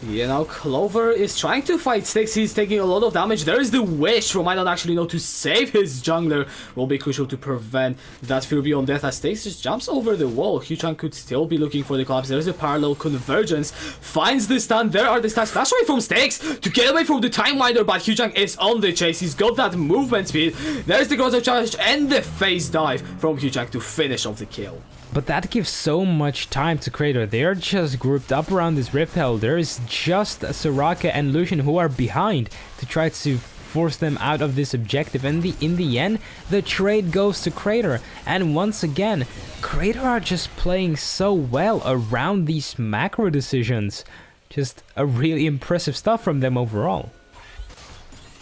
B: You know, Clover is trying to fight Styx. He's taking a lot of damage. There is the wish from I don't actually know to save his jungler. Will be crucial to prevent that Fear Beyond Death as Styx just jumps over the wall. Huchang could still be looking for the collapse. There is a parallel convergence. Finds the stun. There are the stats. Flash away from Styx to get away from the Time Winder, but Huchang is on the chase. He's got that movement speed. There's the Groza charge and the face dive from Huchang to finish off the kill.
C: But that gives so much time to Crater. They're just grouped up around this Rift Hell. There is just Soraka and Lucian who are behind to try to force them out of this objective. And in the end, the trade goes to Crater. And once again, Crater are just playing so well around these macro decisions. Just a really impressive stuff from them overall.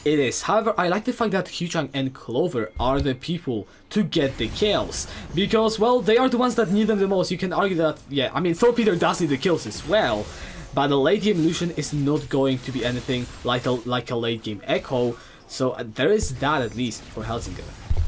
B: It is. However, I like the fact that Huchang and Clover are the people to get the kills. Because, well, they are the ones that need them the most. You can argue that, yeah, I mean, Thorpeter does need the kills as well. But the late game Lucian is not going to be anything like a late game Echo. So there is that at least for Helsingør.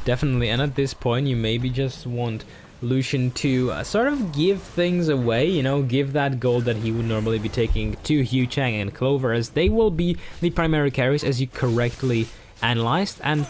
C: Definitely, and at this point you maybe just want Lucian to sort of give things away, you know, give that gold that he would normally be taking to Huchang and Clover, as they will be the primary carries, as you correctly analyzed. And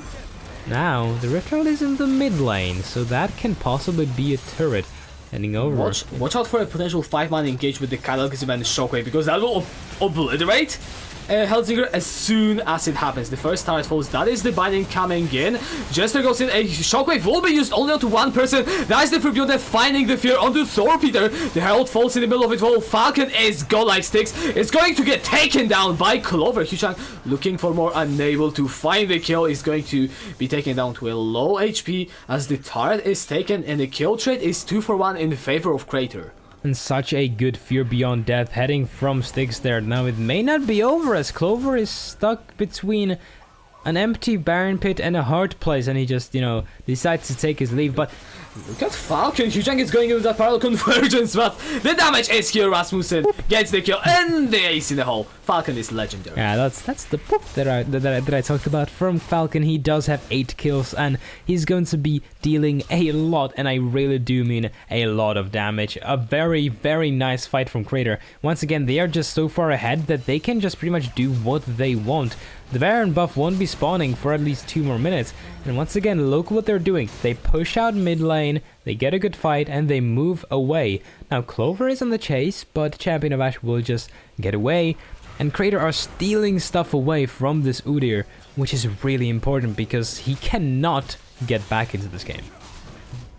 C: now the Rift Herald is in the mid lane, so that can possibly be a turret heading over.
B: Watch out for a potential 5-man engage with the Cataclysm and Shockwave, because that will obliterate Helsingør as soon as it happens. The first turret falls. That is the binding coming in. Jester goes in. A Shockwave will be used only onto one person. That is the Fear Beyond Death finding the fear onto Thorpeter. The Herald falls in the middle of it all. Falcon is gone like Styx. It's going to get taken down by Clover. Huchang looking for more, unable to find the kill. Is going to be taken down to a low HP as the turret is taken, and the kill trade is 2-for-1 in favor of Crater.
C: And such a good Fear Beyond Death heading from Styx there. Now it may not be over, as Clover is stuck between an empty Baron Pit and a hard place, and he just, you know, decides to take his leave. But
B: look at Falcon. Huchang is going in with that parallel convergence, but the damage is here. Rasmussen gets the kill and the ace in the hole. Falcon is legendary.
C: Yeah, that's the poop that I talked about from Falcon. He does have 8 kills, and he's going to be dealing a lot, and I really do mean a lot of damage. A very, very nice fight from Crater. Once again, they are just so far ahead that they can just pretty much do what they want. The Baron buff won't be spawning for at least 2 more minutes. And once again, look what they're doing. They push out mid lane, they get a good fight, and they move away. Now, Clover is on the chase, but Champion of Ash will just get away. And Crater are stealing stuff away from this Udyr, which is really important because he cannot get back into this game.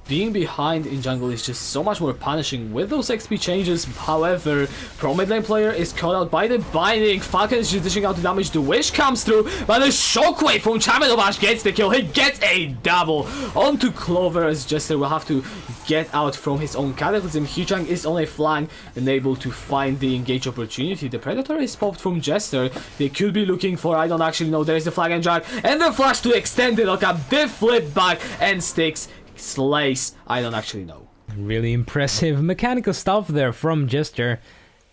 B: Being behind in jungle is just so much more punishing with those XP changes. However, pro mid lane player is caught out by the binding. Falcon is just dishing out the damage. The wish comes through, but the Shockwave from Champion of Ash gets the kill. He gets a double onto Clover, as Jester will have to get out from his own Cataclysm. Huchang is on a flank and able to find the engage opportunity. The Predator is popped from Jester. They could be looking for, I don't actually know. There's the flag and drag and the flash to extend the lockup. The flip back and Styx slays, I don't actually know.
C: Really impressive mechanical stuff there from Jester.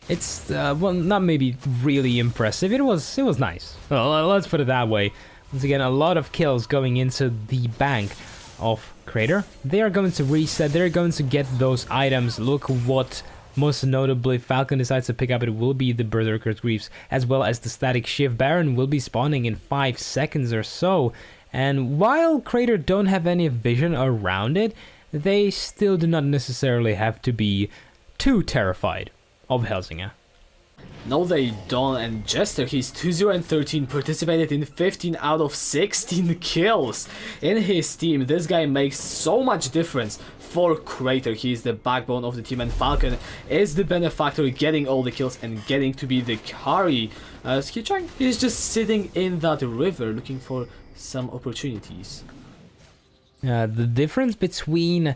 C: It's well, not maybe really impressive. It was nice. Well, let's put it that way. Once again, a lot of kills going into the bank of Crater. They are going to reset. They're going to get those items. Look what most notably Falcon decides to pick up. It will be the Berserker's Greaves, as well as the Static Shift. Baron will be spawning in 5 seconds or so. And while Crater don't have any vision around it, they still do not necessarily have to be too terrified of Helsingør.
B: No, they don't. And Jester, he's 2-0-13, participated in 15 out of 16 kills in his team. This guy makes so much difference for Crater. He's the backbone of the team, and Falcon is the benefactor, getting all the kills and getting to be the carry. Huchang is just sitting in that river looking for some opportunities.
C: The difference between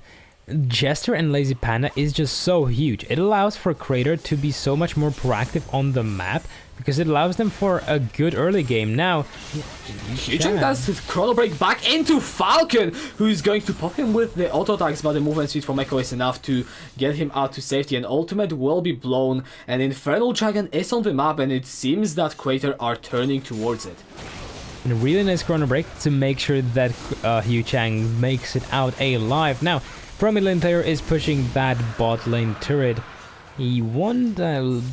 C: Jester and Lazy Panda is just so huge. It allows for Crater to be so much more proactive on the map because it allows them for a good early game. Now,
B: Huchang does his Chrono Break back into Falcon, who's going to pop him with the auto attacks, but the movement speed from Echo is enough to get him out to safety, and ultimate will be blown, and Infernal Dragon is on the map, and it seems that Crater are turning towards it.
C: a really nice Chrono Break to make sure that Huchang makes it out alive. Now, Pro mid lane player is pushing that bot lane turret. He won't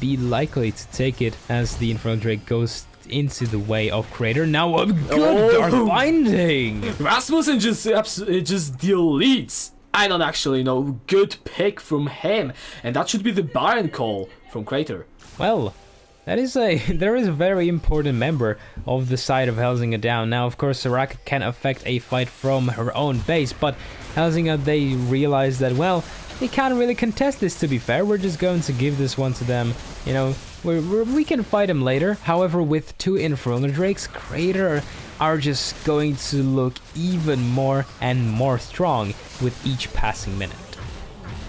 C: be likely to take it as the Infernal Drake goes into the way of Crater. Now a good Dark Binding!
B: Rasmussen just deletes. I don't actually know. Good pick from him. And that should be the Baron call from Crater.
C: Well, there is a very important member of the side of Helsingør down. Now, of course, Soraka can affect a fight from her own base, but Helsingør, they realize that, well, they can't really contest this, to be fair. We're just going to give this one to them. You know, we can fight them later. However, with 2 Infernal Drakes, Crater are just going to look even more and more strong with each passing minute.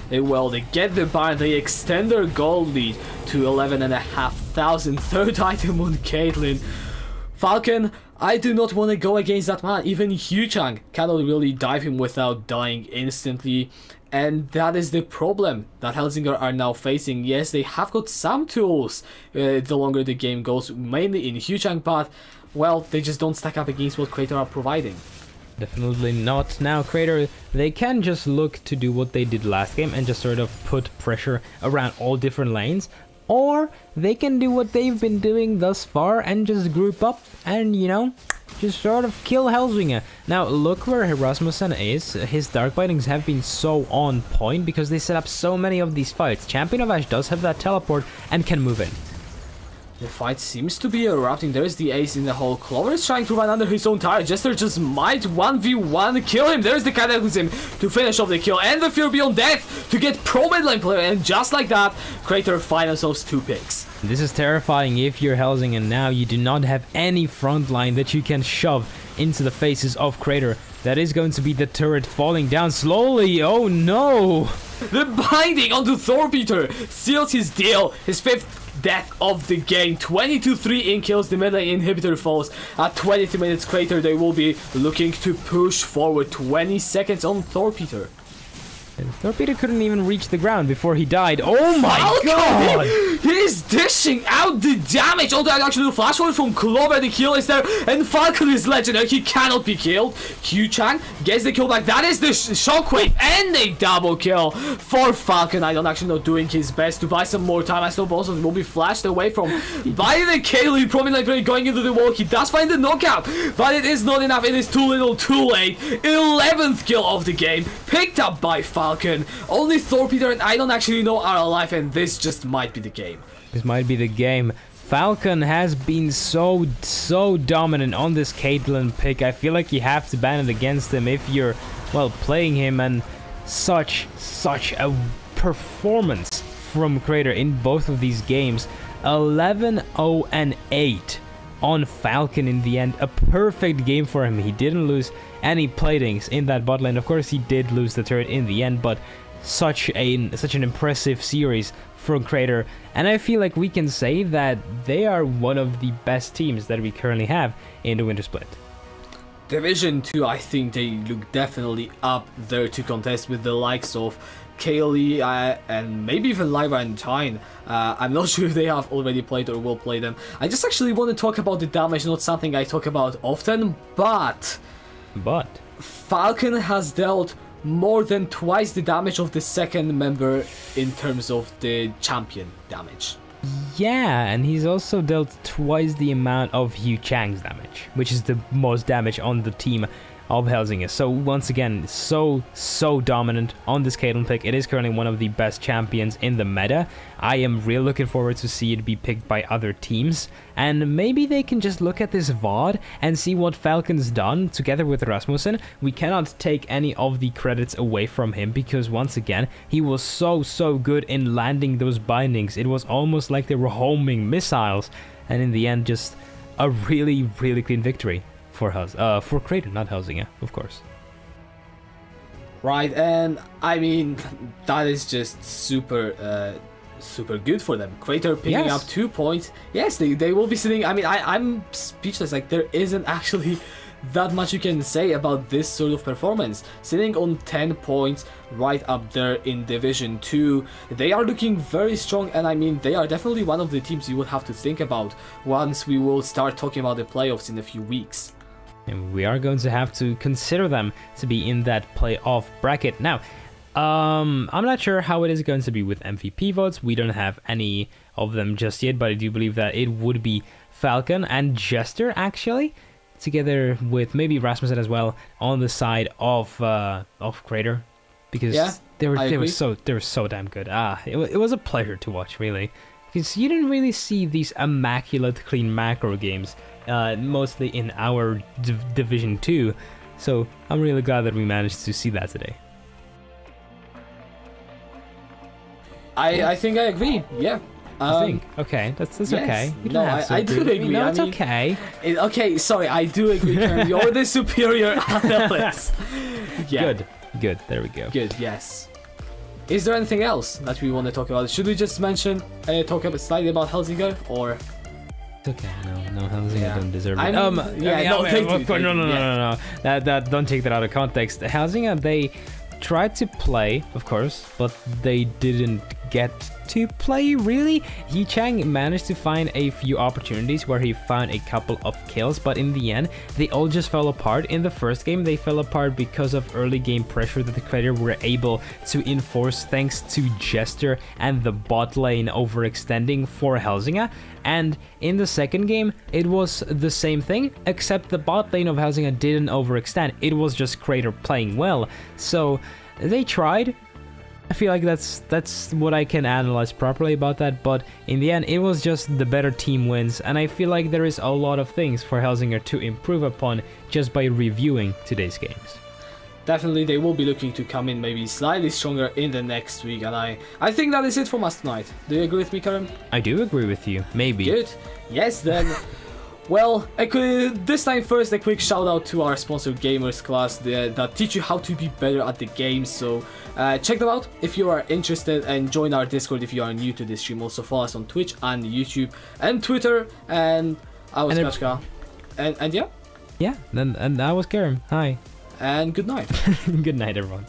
B: Well, they get the bind, they extend their gold lead to 11,500. Third item on Caitlyn. Falcon, I do not want to go against that man. Even Huchang cannot really dive him without dying instantly. And that is the problem that Helsingør are now facing. Yes, they have got some tools the longer the game goes, mainly in Huchang, but, well, they just don't stack up against what Crater are providing.
C: Definitely not. Now, Crater, they can just look to do what they did last game and just sort of put pressure around all different lanes. Or they can do what they've been doing thus far and just group up and, you know, just sort of kill Helsingør. Now, look where Rasmussen is. His Dark Bindings have been so on point because they set up so many of these fights. Champion of Ash does have that teleport and can move in.
B: The fight seems to be erupting. There is the ace in the hole. Clover is trying to run under his own tower. Jester just might 1v1 kill him. There's the Cataclysm to finish off the kill. And the Fear Beyond Death to get pro mid lane player. And just like that, Crater find themselves 2 picks.
C: This is terrifying if you're Helsingør now. You do not have any front line that you can shove into the faces of Crater. That is going to be the turret falling down slowly. Oh no!
B: The binding onto Thorpeter seals his deal. His 5th death of the game. 22-3 in kills. The mid lane inhibitor falls at 22 minutes. Crater, they will be looking to push forward. 20 seconds on Thorpeter.
C: And Thorpeter couldn't even reach the ground before he died. Oh my god!
B: He's dishing out the damage. Oh, that actually the flash forward from Clover. The kill is there, and Falcon is legendary. He cannot be killed. Huchang gets the kill back. That is the shockwave and a double kill for Falcon. I don't actually know, doing his best to buy some more time. I still also will be flashed away from by the Kaylee. Prominently going into the wall. He does find the knockout, but it is not enough. It is too little, too late. 11th kill of the game, picked up by Falcon. Only Thorpeter and I don't actually know are alive, and this just might be the game.
C: This might be the game. Falcon has been so dominant on this Caitlyn pick. I feel like you have to ban it against him if you're, well, playing him, and such a performance from Crater in both of these games. 11-0-8 on Falcon in the end. A perfect game for him. He didn't lose any platings in that bot lane. Of course, he did lose the turret in the end, but such an impressive series from Crater. And I feel like we can say that they are one of the best teams that we currently have in the Wintersplit.
B: Division 2, I think they look definitely up there to contest with the likes of Kaylee and maybe even Lyra and Tyne. I'm not sure if they have already played or will play them. I just actually want to talk about the damage, not something I talk about often, but Falcon has dealt more than twice the damage of the second member in terms of the champion damage.
C: Yeah, and he's also dealt twice the amount of Huchang's damage, which is the most damage on the team of Helsingør. So once again, so dominant on this Caitlyn pick. It is currently one of the best champions in the meta. I am really looking forward to see it be picked by other teams, and maybe they can just look at this VOD and see what Falcon's done together with Rasmussen. We cannot take any of the credits away from him because once again, he was so good in landing those bindings. It was almost like they were homing missiles, and in the end, just a really clean victory for Crater, not Helsingør, of course.
B: right? And I mean, that is just super good for them. Crater picking
C: Yes.
B: up 2 points. Yes, they will be sitting. I mean, I'm speechless. Like, there isn't actually that much you can say about this sort of performance. Sitting on 10 points, right up there in Division 2. They are looking very strong, and I mean, they are definitely one of the teams you would have to think about once we will start talking about the playoffs in a few weeks.
C: And we are going to have to consider them to be in that playoff bracket. Now, I'm not sure how it is going to be with MVP votes. We don't have any of them just yet, but I do believe that it would be Falcon and Jester, actually, together with maybe Rasmussen as well on the side of Crater, because
B: Yeah,
C: they
B: I agree.
C: were so damn good. It was a pleasure to watch, really, because you didn't really see these immaculate clean macro games, mostly in our Division 2. So I'm really glad that we managed to see that today.
B: I think I agree. Yeah.
C: I think okay, that's
B: yes.
C: okay. You
B: No,
C: don't have to
B: I do
C: with me.
B: agree.
C: No,
B: I
C: it's
B: mean-
C: okay.
B: Okay, sorry, I do agree, Karen. You're the superior analyst. Yeah.
C: Good. There we go.
B: Good, yes. Is there anything else that we want to talk about? Should we just mention, talk a bit slightly about Helsingør, or?
C: It's okay. No, Helsingør
B: Yeah.
C: don't deserve it.
B: I mean, yeah, no, they do,
C: of course,
B: they do,
C: no. That don't take that out of context. Helsingør, they tried to play, of course, but they didn't get to play, really. He Chang managed to find a few opportunities where he found a couple of kills, but in the end, they all just fell apart. In the first game, they fell apart because of early game pressure that the Crater were able to enforce thanks to Jester and the bot lane overextending for Helsingør. And in the second game, it was the same thing, except the bot lane of Helsingør didn't overextend. It was just Crater playing well. So they tried. I feel like that's what I can analyze properly about that, but in the end, it was just the better team wins, and I feel like there is a lot of things for Helsingør to improve upon just by reviewing today's games.
B: Definitely, they will be looking to come in maybe slightly stronger in the next week, and I think that is it from us tonight. Do you agree with me, Karim?
C: I do agree with you, maybe.
B: Good. Yes, then. Well, this time first a quick shout out to our sponsor Gamers Class that teach you how to be better at the game. So check them out if you are interested, and join our Discord if you are new to this stream. Also follow us on Twitch and YouTube and Twitter. And I was Kashka. And yeah.
C: Yeah, and I was Karim. Hi.
B: And good night.
C: Good night, everyone.